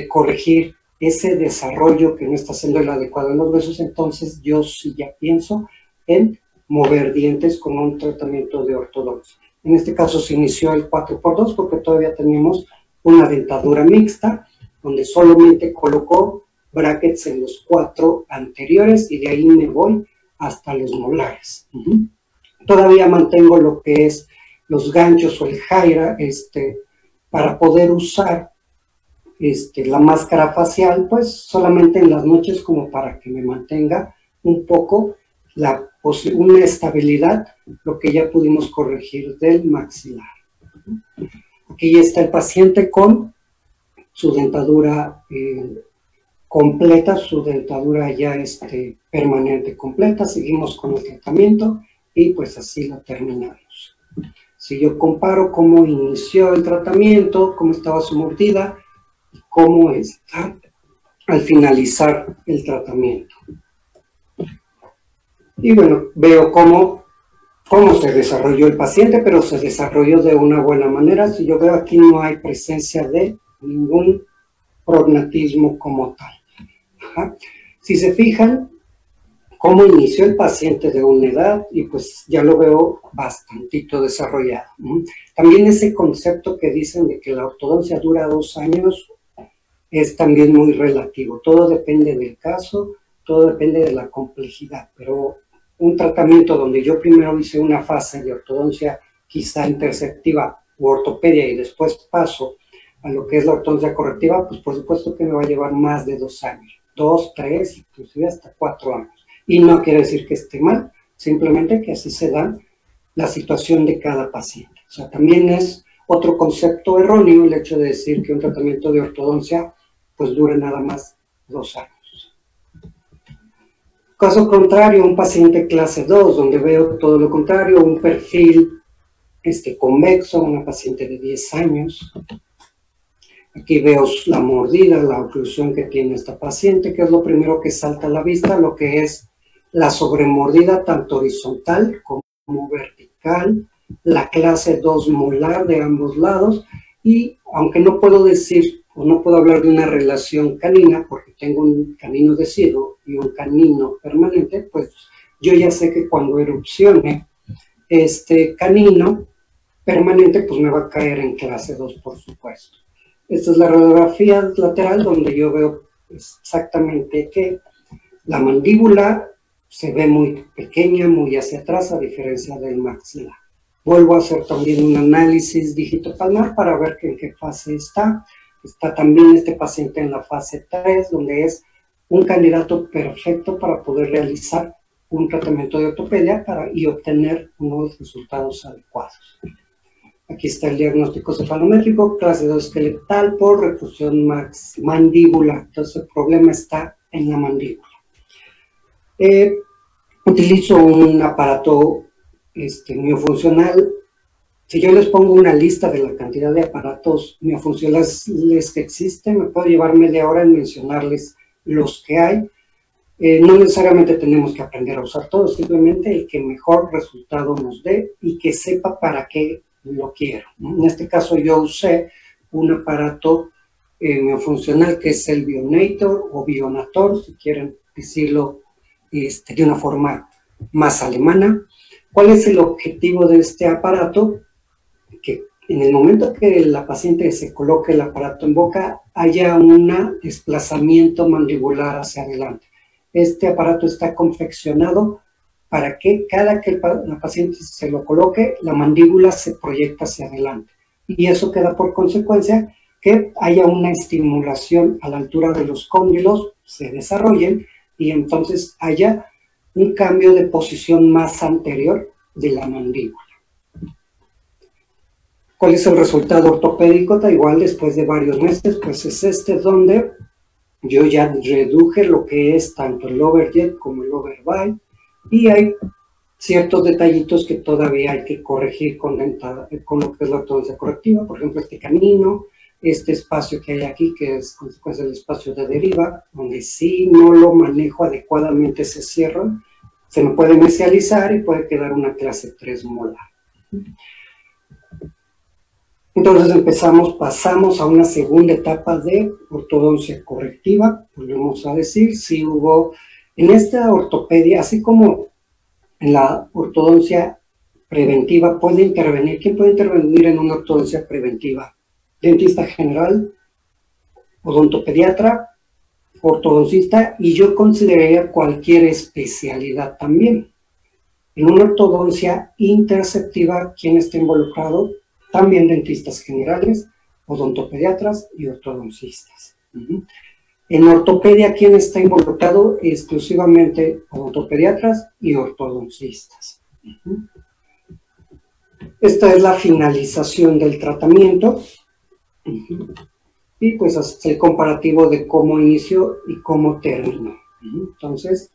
Speaker 2: corregir ese desarrollo que no está siendo el adecuado en los huesos, entonces yo sí ya pienso en mover dientes con un tratamiento de ortodoncia. En este caso se inició el 4x2 porque todavía teníamos una dentadura mixta donde solamente colocó brackets en los 4 anteriores y de ahí me voy hasta los molares. Todavía mantengo lo que es los ganchos o el Jhaira, para poder usar la máscara facial, pues solamente en las noches, como para que me mantenga un poco una estabilidad, lo que ya pudimos corregir del maxilar. Aquí ya está el paciente con su dentadura completa, su dentadura ya permanente completa. Seguimos con el tratamiento y pues así lo terminamos. Si yo comparo cómo inició el tratamiento, cómo estaba su mordida y cómo está al finalizar el tratamiento. Y bueno, veo cómo se desarrolló el paciente, pero se desarrolló de una buena manera. Si yo veo aquí no hay presencia de ningún prognatismo como tal. Ajá. Si se fijan, cómo inició el paciente de una edad, y pues ya lo veo bastantito desarrollado. También ese concepto que dicen de que la ortodoncia dura 2 años es también muy relativo. Todo depende del caso, todo depende de la complejidad, pero un tratamiento donde yo primero hice una fase de ortodoncia quizá intersectiva u ortopedia y después paso a lo que es la ortodoncia correctiva, pues por supuesto que me va a llevar más de 2 años, 2, 3, inclusive hasta 4 años. Y no quiere decir que esté mal, simplemente que así se da la situación de cada paciente. O sea, también es otro concepto erróneo el hecho de decir que un tratamiento de ortodoncia pues dure nada más 2 años. Caso contrario, un paciente clase 2, donde veo todo lo contrario, un perfil convexo, una paciente de 10 años. Aquí veo la mordida, la oclusión que tiene esta paciente, que es lo primero que salta a la vista, lo que es la sobremordida tanto horizontal como vertical, la clase 2 molar de ambos lados, y aunque no puedo decir o no puedo hablar de una relación canina porque tengo un canino deciduo y un canino permanente, pues yo ya sé que cuando erupcione este canino permanente, pues me va a caer en clase 2, por supuesto. Esta es la radiografía lateral donde yo veo exactamente que la mandíbula se ve muy pequeña, muy hacia atrás, a diferencia del maxilar. Vuelvo a hacer también un análisis digitopalmar para ver en qué fase está. Está también este paciente en la fase 3, donde es un candidato perfecto para poder realizar un tratamiento de ortopedia y obtener unos resultados adecuados. Aquí está el diagnóstico cefalométrico, clase 2 esqueletal por reclusión mandíbula. Entonces el problema está en la mandíbula. Utilizo un aparato miofuncional. Si yo les pongo una lista de la cantidad de aparatos miofuncionales que existen, me puedo llevar media hora en mencionarles los que hay. No necesariamente tenemos que aprender a usar todos, simplemente el que mejor resultado nos dé y que sepa para qué lo quiero. En este caso yo usé un aparato miofuncional que es el Bionator o Bionator, si quieren decirlo de una forma más alemana. ¿Cuál es el objetivo de este aparato? Que en el momento que la paciente se coloque el aparato en boca, haya un desplazamiento mandibular hacia adelante. Este aparato está confeccionado para que cada que la paciente se lo coloque, la mandíbula se proyecta hacia adelante. Y eso queda por consecuencia que haya una estimulación a la altura de los cóndilos, se desarrollen y entonces haya un cambio de posición más anterior de la mandíbula. ¿Cuál es el resultado ortopédico? Da igual, después de varios meses, pues es donde yo ya reduje lo que es tanto el overjet como el overbite, y hay ciertos detallitos que todavía hay que corregir con lo que es la ortodoncia correctiva. Por ejemplo, este canino, este espacio que hay aquí, que es consecuencia del espacio de deriva, donde si no lo manejo adecuadamente se cierra, se me puede mesializar y puede quedar una clase 3 molar. Entonces pasamos a una segunda etapa de ortodoncia correctiva. Volvemos a decir, si hubo en esta ortopedia, así como en la ortodoncia preventiva, puede intervenir. ¿Quién puede intervenir en una ortodoncia preventiva? Dentista general, odontopediatra, ortodoncista, y yo consideraría cualquier especialidad también. En una ortodoncia interceptiva, ¿quién está involucrado? También dentistas generales, odontopediatras y ortodoncistas. En ortopedia, ¿quién está involucrado? Exclusivamente odontopediatras y ortodoncistas. Esta es la finalización del tratamiento. Y pues el comparativo de cómo inició y cómo terminó. Entonces,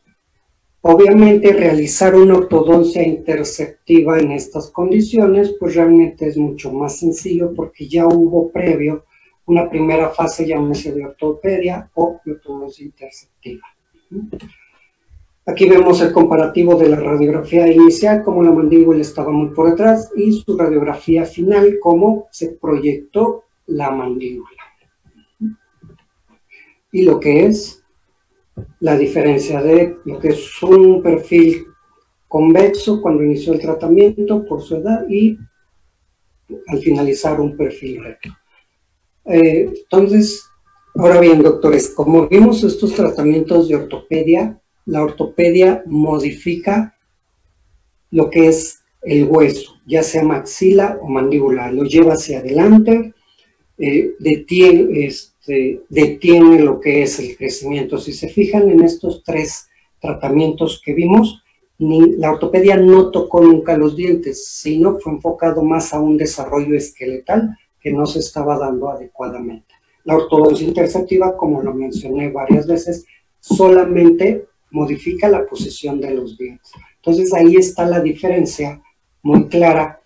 Speaker 2: obviamente realizar una ortodoncia interceptiva en estas condiciones, pues realmente es mucho más sencillo porque ya hubo previo una primera fase, llámese de ortopedia o de ortodoncia interceptiva. Aquí vemos el comparativo de la radiografía inicial, como la mandíbula estaba muy por detrás, y su radiografía final, cómo se proyectó la mandíbula. Y lo que es la diferencia de lo que es un perfil convexo cuando inició el tratamiento por su edad y al finalizar un perfil recto. Entonces, ahora bien, doctores, como vimos estos tratamientos de ortopedia, la ortopedia modifica lo que es el hueso, ya sea maxila o mandíbula, lo lleva hacia adelante, detiene lo que es el crecimiento. Si se fijan en estos tres tratamientos que vimos, la ortopedia no tocó nunca los dientes, sino fue enfocado más a un desarrollo esqueletal que no se estaba dando adecuadamente. La ortodoncia interceptiva, como lo mencioné varias veces, solamente modifica la posición de los dientes. Entonces ahí está la diferencia muy clara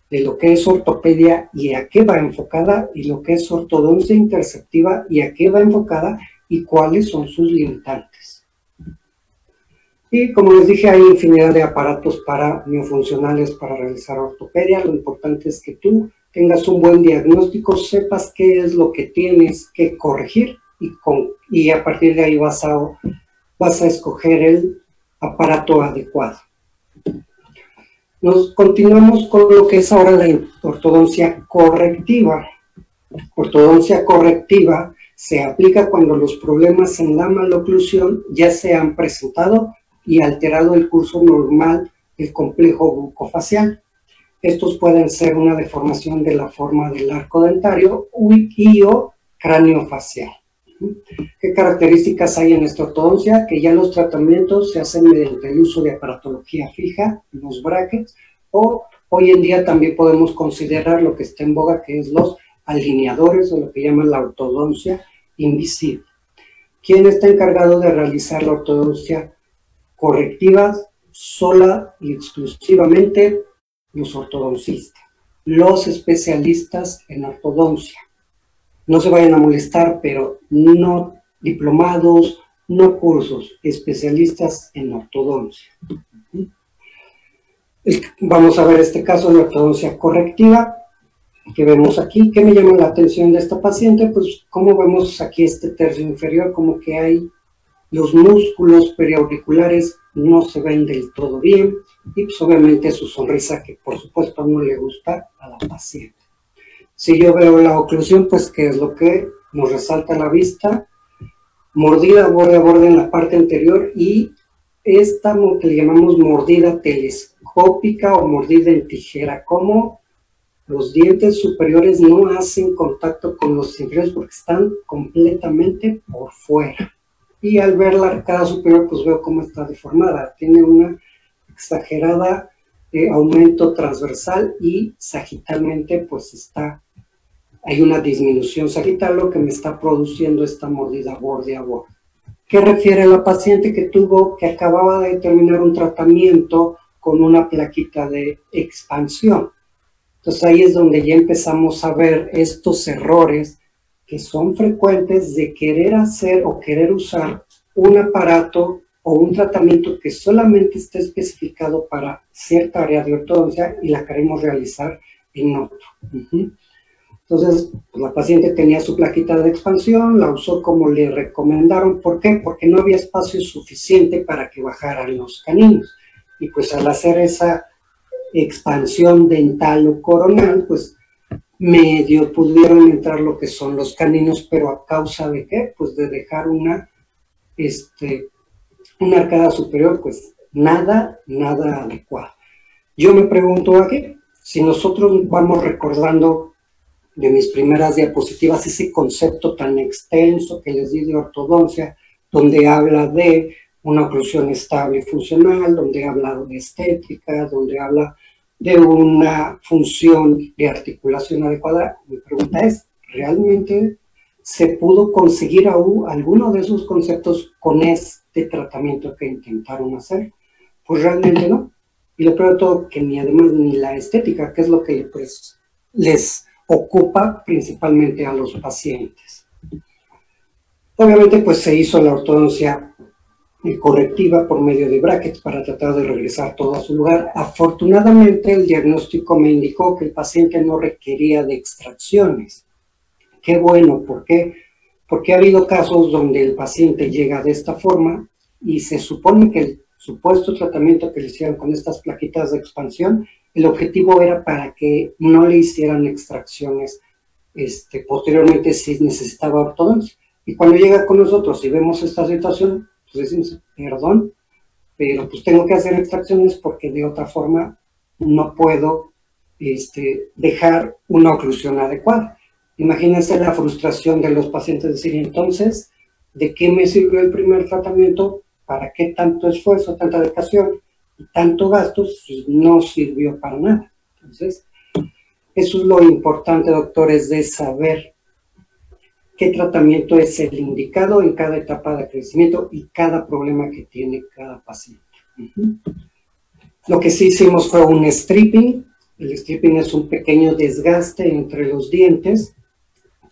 Speaker 2: de lo que es ortopedia y a qué va enfocada, y lo que es ortodoncia interceptiva y a qué va enfocada y cuáles son sus limitantes. Y como les dije, hay infinidad de aparatos miofuncionales para realizar ortopedia. Lo importante es que tú tengas un buen diagnóstico, sepas qué es lo que tienes que corregir y a partir de ahí vas a escoger el aparato adecuado. Nos continuamos con lo que es ahora la ortodoncia correctiva. Ortodoncia correctiva se aplica cuando los problemas en la maloclusión ya se han presentado y alterado el curso normal del complejo bucofacial. Estos pueden ser una deformación de la forma del arco dentario y o craneofacial. ¿Qué características hay en esta ortodoncia? Que ya los tratamientos se hacen mediante el uso de aparatología fija, los brackets, o hoy en día también podemos considerar lo que está en boga, que es los alineadores, o lo que llaman la ortodoncia invisible. ¿Quién está encargado de realizar la ortodoncia correctiva? Sola y exclusivamente los ortodoncistas, los especialistas en ortodoncia. No se vayan a molestar, pero no diplomados, no cursos, especialistas en ortodoncia. Vamos a ver este caso de ortodoncia correctiva que vemos aquí. ¿Qué me llama la atención de esta paciente? Pues como vemos aquí este tercio inferior, como que hay los músculos periauriculares no se ven del todo bien, y pues obviamente su sonrisa, que por supuesto no le gusta a la paciente. Si yo veo la oclusión, pues ¿qué es lo que nos resalta a la vista? Mordida borde a borde en la parte anterior, y esta que le llamamos mordida telescópica o mordida en tijera, como los dientes superiores no hacen contacto con los inferiores porque están completamente por fuera. Y al ver la arcada superior, pues veo cómo está deformada. Tiene una exagerada aumento transversal y sagitalmente pues hay una disminución sagital, lo que me está produciendo esta mordida borde a borde. ¿Qué refiere la paciente que acababa de terminar un tratamiento con una plaquita de expansión? Entonces ahí es donde ya empezamos a ver estos errores que son frecuentes de querer hacer o querer usar un aparato o un tratamiento que solamente está especificado para cierta área de ortodoncia y la queremos realizar en otro. Entonces, pues la paciente tenía su plaquita de expansión, la usó como le recomendaron. ¿Por qué? Porque no había espacio suficiente para que bajaran los caninos. Y pues al hacer esa expansión dental o coronal, pues medio pudieron entrar lo que son los caninos, pero ¿a causa de qué? Pues de dejar una arcada superior, pues nada adecuada. Yo me pregunto aquí, si nosotros vamos recordando de mis primeras diapositivas ese concepto tan extenso que les di de ortodoncia, donde habla de una oclusión estable y funcional, donde habla de estética, donde habla de una función de articulación adecuada, mi pregunta es, ¿realmente se pudo conseguir aún alguno de esos conceptos con este tratamiento que intentaron hacer? Pues realmente no. Y lo peor de todo, que ni además ni la estética, que es lo que pues, les ocupa principalmente a los pacientes. Obviamente pues se hizo la ortodoncia correctiva por medio de brackets para tratar de regresar todo a su lugar. Afortunadamente el diagnóstico me indicó que el paciente no requería de extracciones. Qué bueno, ¿por qué? Porque ha habido casos donde el paciente llega de esta forma y se supone que el supuesto tratamiento que le hicieron con estas plaquitas de expansión, el objetivo era para que no le hicieran extracciones posteriormente si necesitaba ortodoncia. Y cuando llega con nosotros y vemos esta situación, pues decimos, perdón, pero pues tengo que hacer extracciones porque de otra forma no puedo dejar una oclusión adecuada. Imagínense la frustración de los pacientes, decir, entonces, ¿de qué me sirvió el primer tratamiento? ¿Para qué tanto esfuerzo, tanta dedicación y tanto gasto si no sirvió para nada? Entonces, eso es lo importante, doctores, de saber qué tratamiento es el indicado en cada etapa de crecimiento y cada problema que tiene cada paciente. Lo que sí hicimos fue un stripping. El stripping es un pequeño desgaste entre los dientes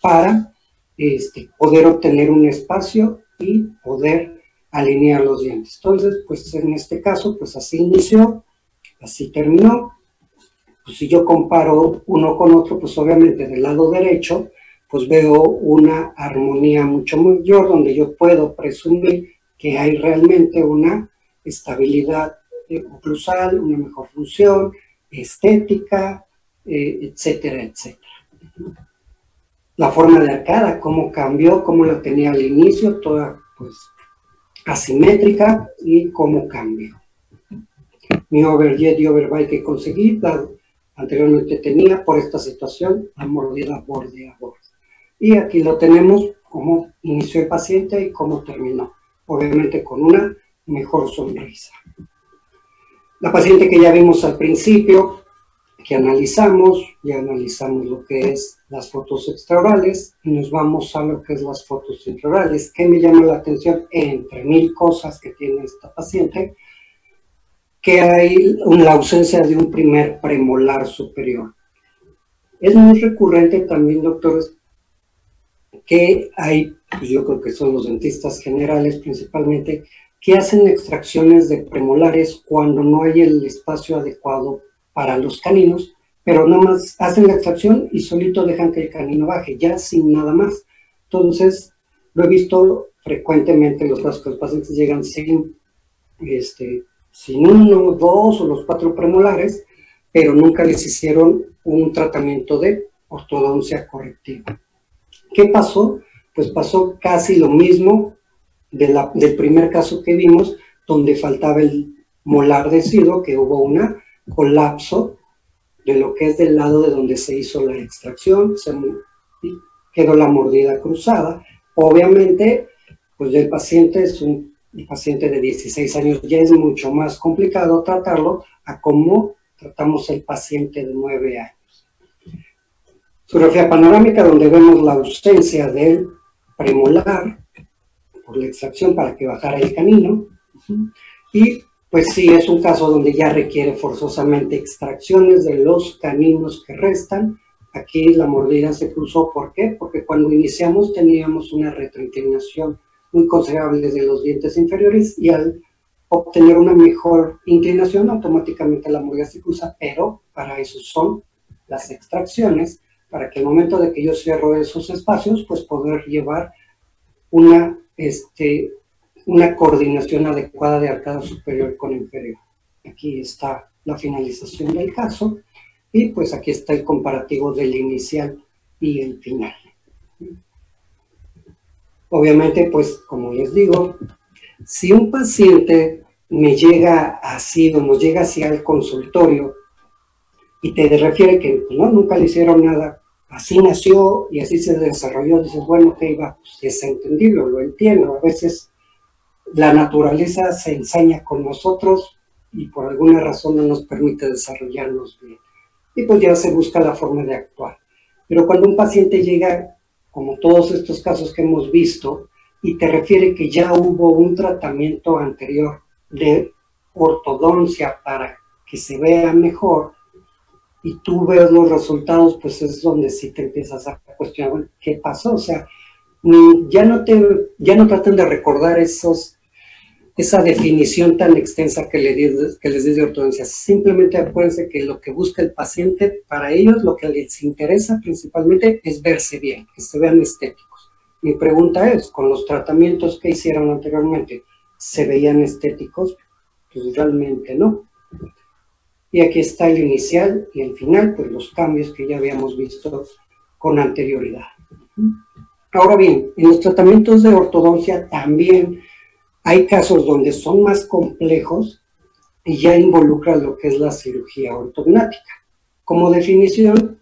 Speaker 2: para poder obtener un espacio y poder alinear los dientes. Entonces, pues en este caso, pues así inició, así terminó. Pues si yo comparo uno con otro, pues obviamente del lado derecho, pues veo una armonía mucho mayor, donde yo puedo presumir que hay realmente una estabilidad oclusal, una mejor función, estética, etcétera, etcétera. La forma de arcada, cómo cambió, cómo la tenía al inicio, toda pues asimétrica y cómo cambió. Mi overjet y overbite que conseguí, anteriormente tenía por esta situación la mordida borde a borde. Y aquí lo tenemos cómo inició el paciente y cómo terminó, obviamente con una mejor sonrisa. La paciente que ya vimos al principio, que analizamos, ya analizamos lo que es las fotos extraorales y nos vamos a lo que es las fotos intraorales. ¿Qué me llama la atención? Entre mil cosas que tiene esta paciente, que hay la ausencia de un primer premolar superior. Es muy recurrente también, doctores, que hay, pues yo creo que son los dentistas generales principalmente, que hacen extracciones de premolares cuando no hay el espacio adecuado para los caninos, pero nada más hacen la extracción y solito dejan que el canino baje, ya sin nada más. Entonces, lo he visto frecuentemente en los casos que los pacientes llegan sin uno, dos o los 4 premolares, pero nunca les hicieron un tratamiento de ortodoncia correctiva. ¿Qué pasó? Pues pasó casi lo mismo del primer caso que vimos, donde faltaba el molar deciduo, que hubo un colapso de lo que es del lado de donde se hizo la extracción, quedó la mordida cruzada. Obviamente, pues el paciente es un paciente de 16 años, ya es mucho más complicado tratarlo a cómo tratamos el paciente de 9 años. Fotografía panorámica donde vemos la ausencia del premolar por la extracción para que bajara el canino. Y pues sí, es un caso donde ya requiere forzosamente extracciones de los caninos que restan. Aquí la mordida se cruzó, ¿por qué? Porque cuando iniciamos teníamos una retroinclinación muy considerable de los dientes inferiores y al obtener una mejor inclinación automáticamente la mordida se cruza, pero para eso son las extracciones, para que al momento de que yo cierro esos espacios, pues poder llevar una coordinación adecuada de arcada superior con inferior. Aquí está la finalización del caso. Y pues aquí está el comparativo del inicial y el final. Obviamente, pues como les digo, si un paciente me llega así o nos llega así al consultorio y te refiere que pues, no, nunca le hicieron nada, así nació y así se desarrolló, dices, bueno, ok, va, pues es entendible, lo entiendo. A veces la naturaleza se ensaña con nosotros y por alguna razón no nos permite desarrollarnos bien. Y pues ya se busca la forma de actuar. Pero cuando un paciente llega, como todos estos casos que hemos visto, y te refiere que ya hubo un tratamiento anterior de ortodoncia para que se vea mejor, y tú ves los resultados, pues es donde sí te empiezas a cuestionar, bueno, ¿qué pasó? O sea, ya no traten de recordar esa definición tan extensa que les di de ortodoncia. Simplemente acuérdense que lo que busca el paciente, para ellos lo que les interesa principalmente es verse bien, que se vean estéticos. Mi pregunta es, ¿con los tratamientos que hicieron anteriormente, se veían estéticos? Pues realmente no. Y aquí está el inicial y el final, pues los cambios que ya habíamos visto con anterioridad. Ahora bien, en los tratamientos de ortodoncia también hay casos donde son más complejos y ya involucra lo que es la cirugía ortognática. Como definición,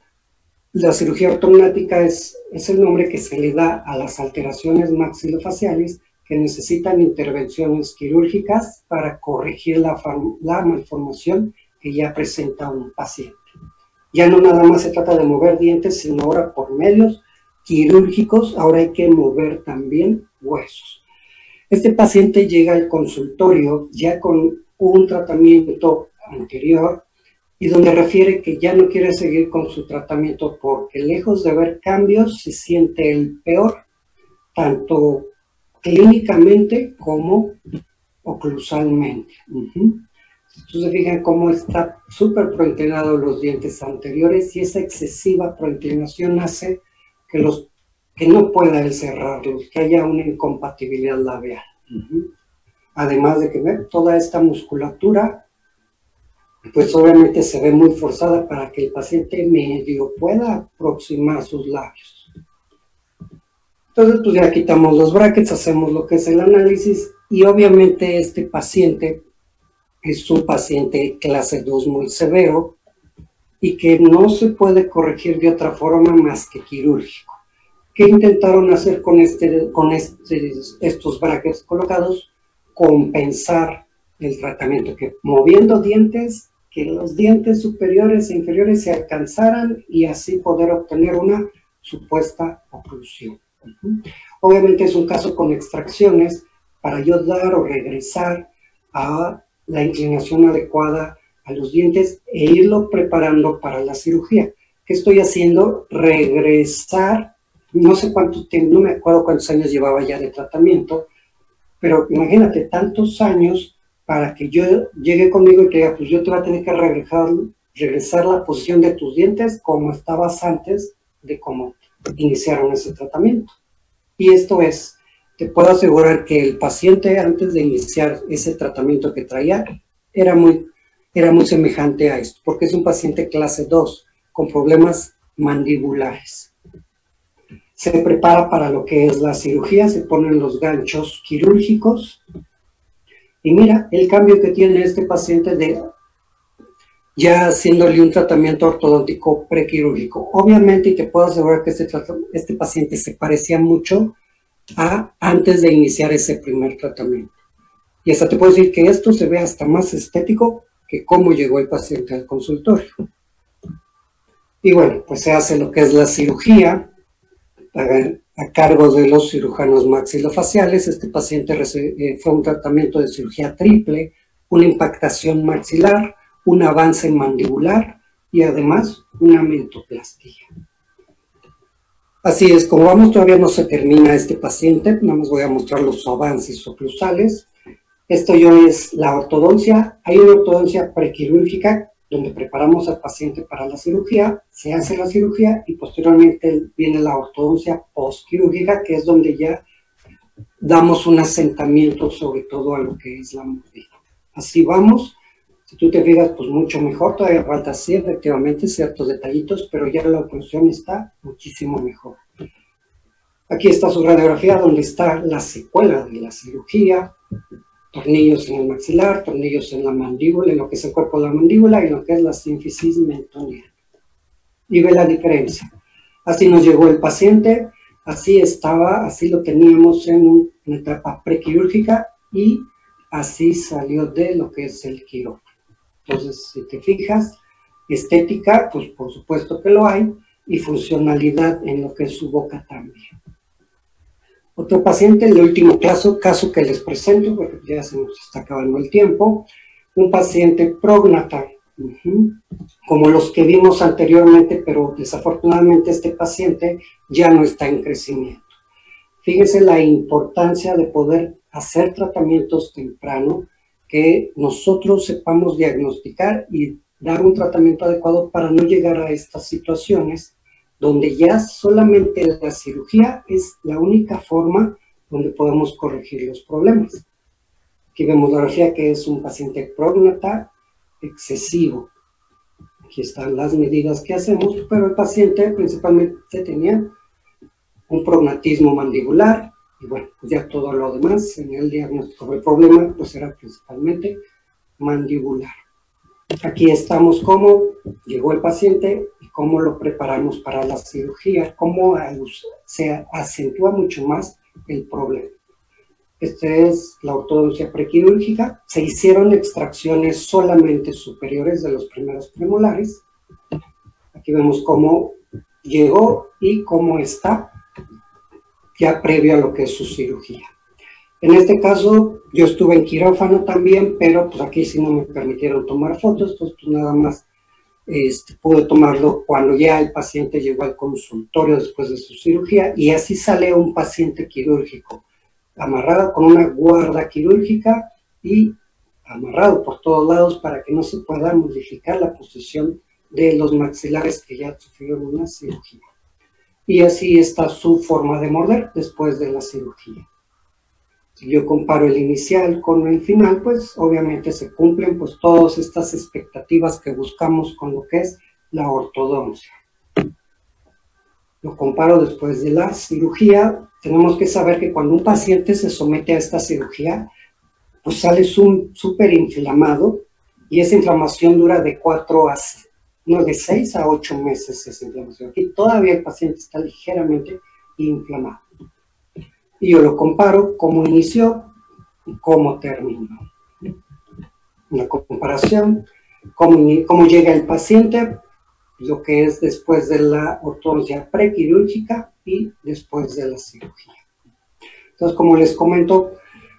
Speaker 2: la cirugía ortognática es el nombre que se le da a las alteraciones maxilofaciales que necesitan intervenciones quirúrgicas para corregir la malformación que ya presenta un paciente. Ya no nada más se trata de mover dientes, sino ahora por medios quirúrgicos, ahora hay que mover también huesos. Este paciente llega al consultorio ya con un tratamiento anterior y donde refiere que ya no quiere seguir con su tratamiento porque lejos de ver cambios se siente el peor, tanto clínicamente como oclusalmente. Entonces fijan cómo está súper proinclinado los dientes anteriores y esa excesiva proinclinación hace que no pueda él cerrarlos, que haya una incompatibilidad labial. Además de que toda esta musculatura, pues obviamente se ve muy forzada para que el paciente medio pueda aproximar sus labios. Entonces, pues ya quitamos los brackets, hacemos lo que es el análisis y obviamente este paciente es un paciente clase 2 muy severo y que no se puede corregir de otra forma más que quirúrgico. ¿Qué intentaron hacer con estos brackets colocados? Compensar el tratamiento, que moviendo dientes, que los dientes superiores e inferiores se alcanzaran y así poder obtener una supuesta oclusión. Obviamente es un caso con extracciones para ayudar o regresar a la inclinación adecuada a los dientes e irlo preparando para la cirugía. ¿Qué estoy haciendo? Regresar, no sé cuánto tiempo, no me acuerdo cuántos años llevaba ya de tratamiento, pero imagínate, tantos años para que yo llegue conmigo y te diga, pues yo te voy a tener que regresar la posición de tus dientes como estabas antes de cómo iniciaron ese tratamiento. Y esto es, te puedo asegurar que el paciente antes de iniciar ese tratamiento que traía era muy semejante a esto, porque es un paciente clase 2 con problemas mandibulares. Se prepara para lo que es la cirugía, se ponen los ganchos quirúrgicos y mira el cambio que tiene este paciente de ya haciéndole un tratamiento ortodóntico prequirúrgico. Obviamente, y te puedo asegurar que este paciente se parecía mucho a antes de iniciar ese primer tratamiento. Y hasta te puedo decir que esto se ve hasta más estético que cómo llegó el paciente al consultorio. Y bueno, pues se hace lo que es la cirugía a cargo de los cirujanos maxilofaciales. Este paciente fue un tratamiento de cirugía triple, una impactación maxilar, un avance mandibular y además una mentoplastia. Así es, como vamos, todavía no se termina este paciente, nada más voy a mostrar los avances oclusales. Esto ya es la ortodoncia. Hay una ortodoncia prequirúrgica donde preparamos al paciente para la cirugía, se hace la cirugía y posteriormente viene la ortodoncia postquirúrgica, que es donde ya damos un asentamiento sobre todo a lo que es la mordida. Así vamos, Si tú te fijas, pues mucho mejor, todavía falta sí, efectivamente, ciertos detallitos, pero ya la oclusión está muchísimo mejor. Aquí está su radiografía donde está la secuela de la cirugía, tornillos en el maxilar, tornillos en la mandíbula, en lo que es el cuerpo de la mandíbula y en lo que es la sínfisis mentoniana. Y ve la diferencia. Así nos llegó el paciente, así estaba, así lo teníamos en una etapa prequirúrgica y así salió de lo que es el quirófano. Entonces, si te fijas, estética, pues por supuesto que lo hay, y funcionalidad en lo que es su boca también. Otro paciente, el último caso que les presento, porque ya se nos está acabando el tiempo, un paciente prógnata, como los que vimos anteriormente, pero desafortunadamente este paciente ya no está en crecimiento. Fíjense la importancia de poder hacer tratamientos temprano, que nosotros sepamos diagnosticar y dar un tratamiento adecuado para no llegar a estas situaciones donde ya solamente la cirugía es la única forma donde podemos corregir los problemas. Aquí vemos la grafía que es un paciente prógnata excesivo. Aquí están las medidas que hacemos, pero el paciente principalmente tenía un prognatismo mandibular, y bueno, pues ya todo lo demás en el diagnóstico del problema, pues era principalmente mandibular. Aquí estamos cómo llegó el paciente y cómo lo preparamos para la cirugía, cómo se acentúa mucho más el problema. Esta es la ortodoncia prequirúrgica. Se hicieron extracciones solamente superiores de los primeros premolares. Aquí vemos cómo llegó y cómo está ya previo a lo que es su cirugía. En este caso, yo estuve en quirófano también, pero pues aquí sí no me permitieron tomar fotos, pues nada más pude tomarlo cuando ya el paciente llegó al consultorio después de su cirugía, y así sale un paciente quirúrgico, amarrado con una guarda quirúrgica y amarrado por todos lados para que no se pueda modificar la posición de los maxilares que ya sufrieron una cirugía. Y así está su forma de morder después de la cirugía. Si yo comparo el inicial con el final, pues obviamente se cumplen pues todas estas expectativas que buscamos con lo que es la ortodoncia. Lo comparo después de la cirugía. Tenemos que saber que cuando un paciente se somete a esta cirugía, pues sale súper inflamado, y esa inflamación dura de 6 a 8 meses esa inflamación. Aquí todavía el paciente está ligeramente inflamado. Y yo lo comparo cómo inició y cómo terminó. Una comparación, cómo llega el paciente, lo que es después de la ortodoncia prequirúrgica y después de la cirugía. Entonces, como les comento,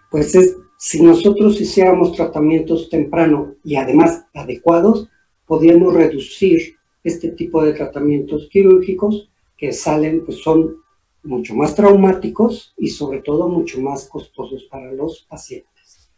Speaker 2: pues si nosotros hiciéramos tratamientos temprano y además adecuados, podríamos reducir este tipo de tratamientos quirúrgicos que salen, pues son mucho más traumáticos y sobre todo mucho más costosos para los pacientes.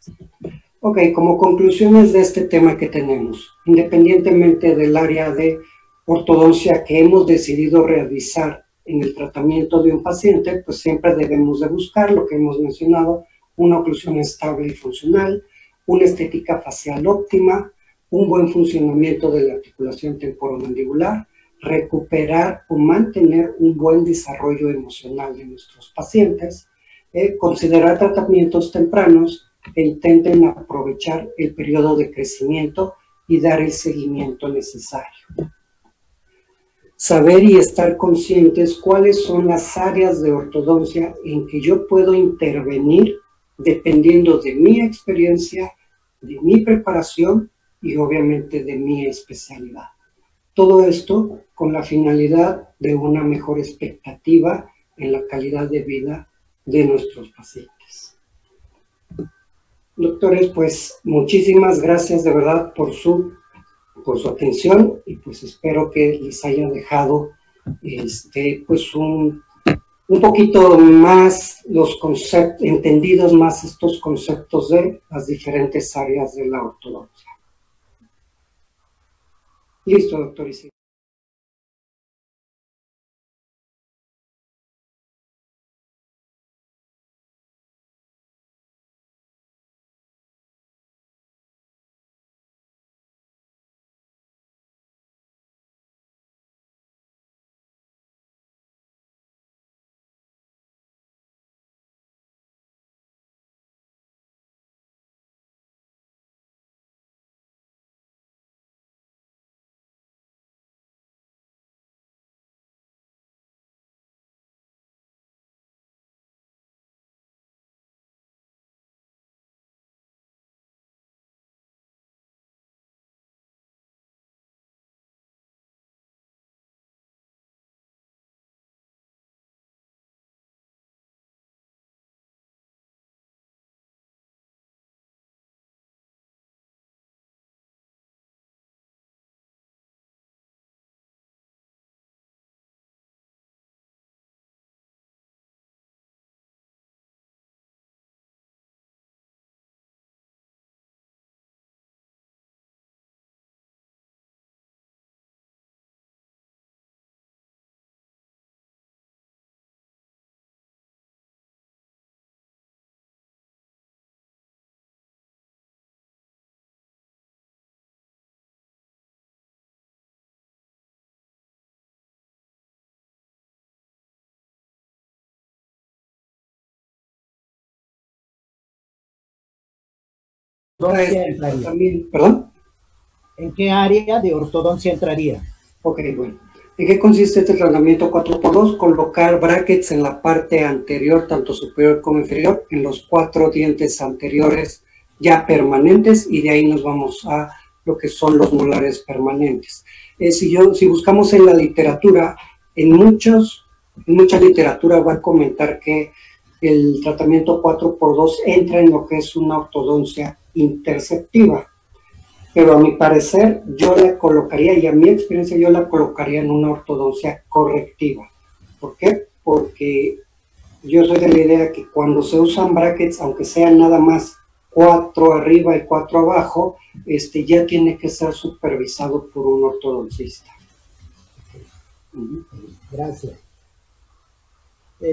Speaker 2: Ok, como conclusiones de este tema que tenemos, independientemente del área de ortodoncia que hemos decidido realizar en el tratamiento de un paciente, pues siempre debemos de buscar lo que hemos mencionado: una oclusión estable y funcional, una estética facial óptima, un buen funcionamiento de la articulación temporomandibular, recuperar o mantener un buen desarrollo emocional de nuestros pacientes, considerar tratamientos tempranos e intenten aprovechar el periodo de crecimiento y dar el seguimiento necesario. Saber y estar conscientes cuáles son las áreas de ortodoncia en que yo puedo intervenir dependiendo de mi experiencia, de mi preparación y obviamente de mi especialidad. Todo esto con la finalidad de una mejor expectativa en la calidad de vida de nuestros pacientes. Doctores, pues muchísimas gracias de verdad por su atención, y pues espero que les haya dejado pues un poquito más los conceptos, entendidos más estos conceptos de las diferentes áreas de la ortodoncia. Listo, doctor Isidro.
Speaker 1: ortodoncia entraría?
Speaker 2: ¿Perdón?
Speaker 1: ¿En qué área de ortodoncia entraría?
Speaker 2: Ok, bueno. ¿En qué consiste este tratamiento 4x2? Colocar brackets en la parte anterior, tanto superior como inferior, en los 4 dientes anteriores ya permanentes, y de ahí nos vamos a lo que son los molares permanentes. Si buscamos en la literatura, en mucha literatura va a comentar que el tratamiento 4x2 entra en lo que es una ortodoncia interceptiva. Pero a mi parecer yo la colocaría, y a mi experiencia yo la colocaría en una ortodoncia correctiva. ¿Por qué? Porque yo soy de la idea que cuando se usan brackets, aunque sean nada más 4 arriba y 4 abajo, ya tiene que ser supervisado por un ortodoncista.
Speaker 1: Gracias.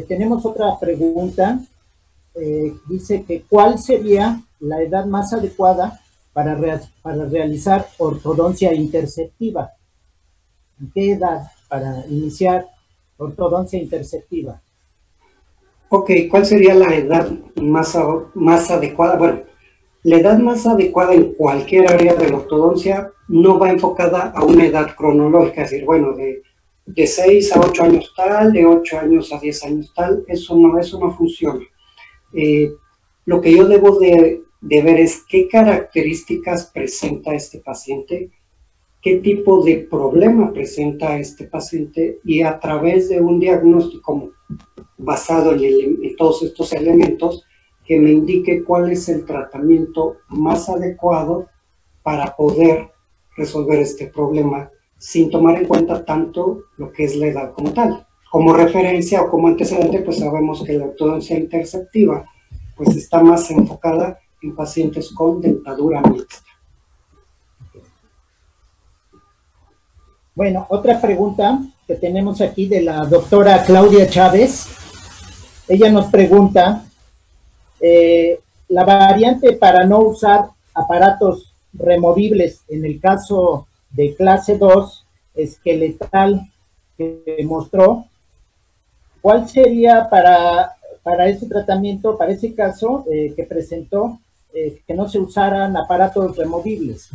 Speaker 1: Tenemos otra pregunta. Dice que ¿cuál sería la edad más adecuada para realizar ortodoncia interceptiva? ¿En qué edad para iniciar ortodoncia interceptiva?
Speaker 2: Ok, ¿cuál sería la edad más adecuada? Bueno, la edad más adecuada en cualquier área de la ortodoncia no va enfocada a una edad cronológica, es decir, bueno, de 6 a 8 años tal, de 8 años a 10 años tal, eso no funciona. Lo que yo debo de ver es qué características presenta este paciente, qué tipo de problema presenta este paciente, y a través de un diagnóstico basado en todos estos elementos, que me indique cuál es el tratamiento más adecuado para poder resolver este problema, sin tomar en cuenta tanto lo que es la edad como tal. Como referencia o como antecedente, pues sabemos que la ortodoncia interceptiva pues está más enfocada en pacientes con dentadura mixta.
Speaker 1: Bueno, otra pregunta que tenemos aquí de la doctora Claudia Chávez. Ella nos pregunta, la variante para no usar aparatos removibles en el caso de clase 2 esqueletal que mostró, ¿cuál sería para ese tratamiento, para ese caso que presentó, que no se usaran aparatos removibles?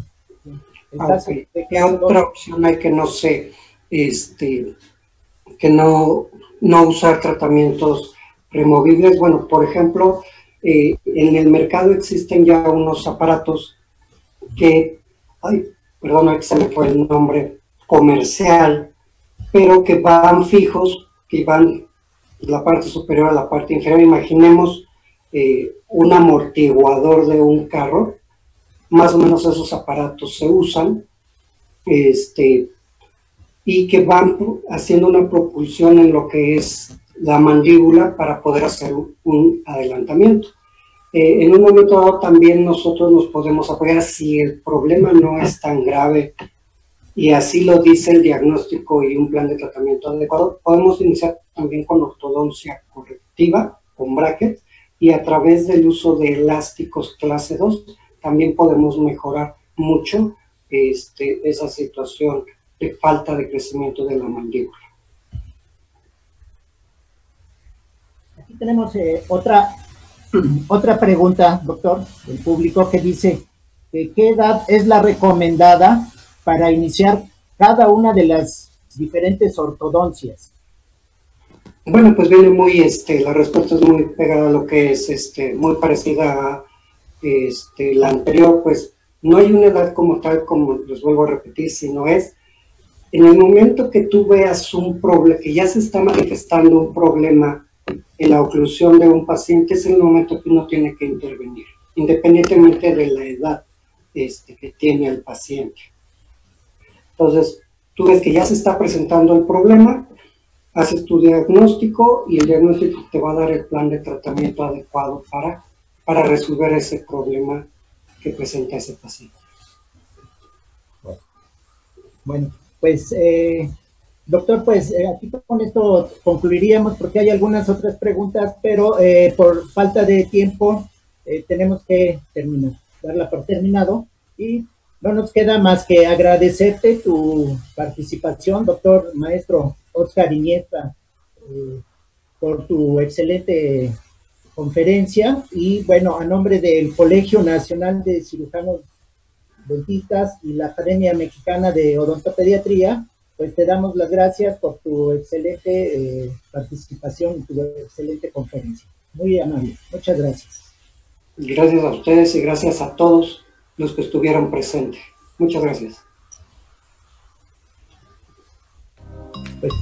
Speaker 2: Okay. ¿Qué otra opción hay que no sé, que no usar tratamientos removibles? Bueno, por ejemplo, en el mercado existen ya unos aparatos que, perdón, se me fue el nombre comercial, pero que van fijos, que van de la parte superior a la parte inferior. Imaginemos un amortiguador de un carro. Más o menos esos aparatos se usan, y que van haciendo una propulsión en lo que es la mandíbula para poder hacer un adelantamiento. En un momento dado también nosotros nos podemos apoyar, si el problema no es tan grave y así lo dice el diagnóstico y un plan de tratamiento adecuado, podemos iniciar también con ortodoncia correctiva, con bracket, y a través del uso de elásticos clase 2 también podemos mejorar mucho esa situación de falta de crecimiento de la mandíbula.
Speaker 1: Aquí tenemos otra pregunta, doctor, del público, que dice, ¿qué edad es la recomendada para iniciar cada una de las diferentes ortodoncias?
Speaker 2: Bueno, pues viene muy, la respuesta es muy pegada a lo que es, muy parecida a la anterior. Pues no hay una edad como tal, como les vuelvo a repetir, sino es en el momento que tú veas un problema, que ya se está manifestando un problema en la oclusión de un paciente, es el momento que uno tiene que intervenir, independientemente de la edad que tiene el paciente. Entonces, tú ves que ya se está presentando el problema, haces tu diagnóstico y el diagnóstico te va a dar el plan de tratamiento adecuado para resolver ese problema que presenta ese paciente.
Speaker 1: Bueno, pues, doctor, pues aquí con esto concluiríamos, porque hay algunas otras preguntas, pero por falta de tiempo tenemos que darla por terminado, y no nos queda más que agradecerte tu participación, doctor maestro Óscar Iniesta, por tu excelente conferencia y bueno, a nombre del Colegio Nacional de Cirujanos Dentistas y la Academia Mexicana de Odontopediatría, pues te damos las gracias por tu excelente participación y tu excelente conferencia. Muy amable. Muchas gracias.
Speaker 2: Gracias a ustedes y gracias a todos los que estuvieron presentes. Muchas gracias.
Speaker 1: Pues,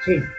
Speaker 1: sí.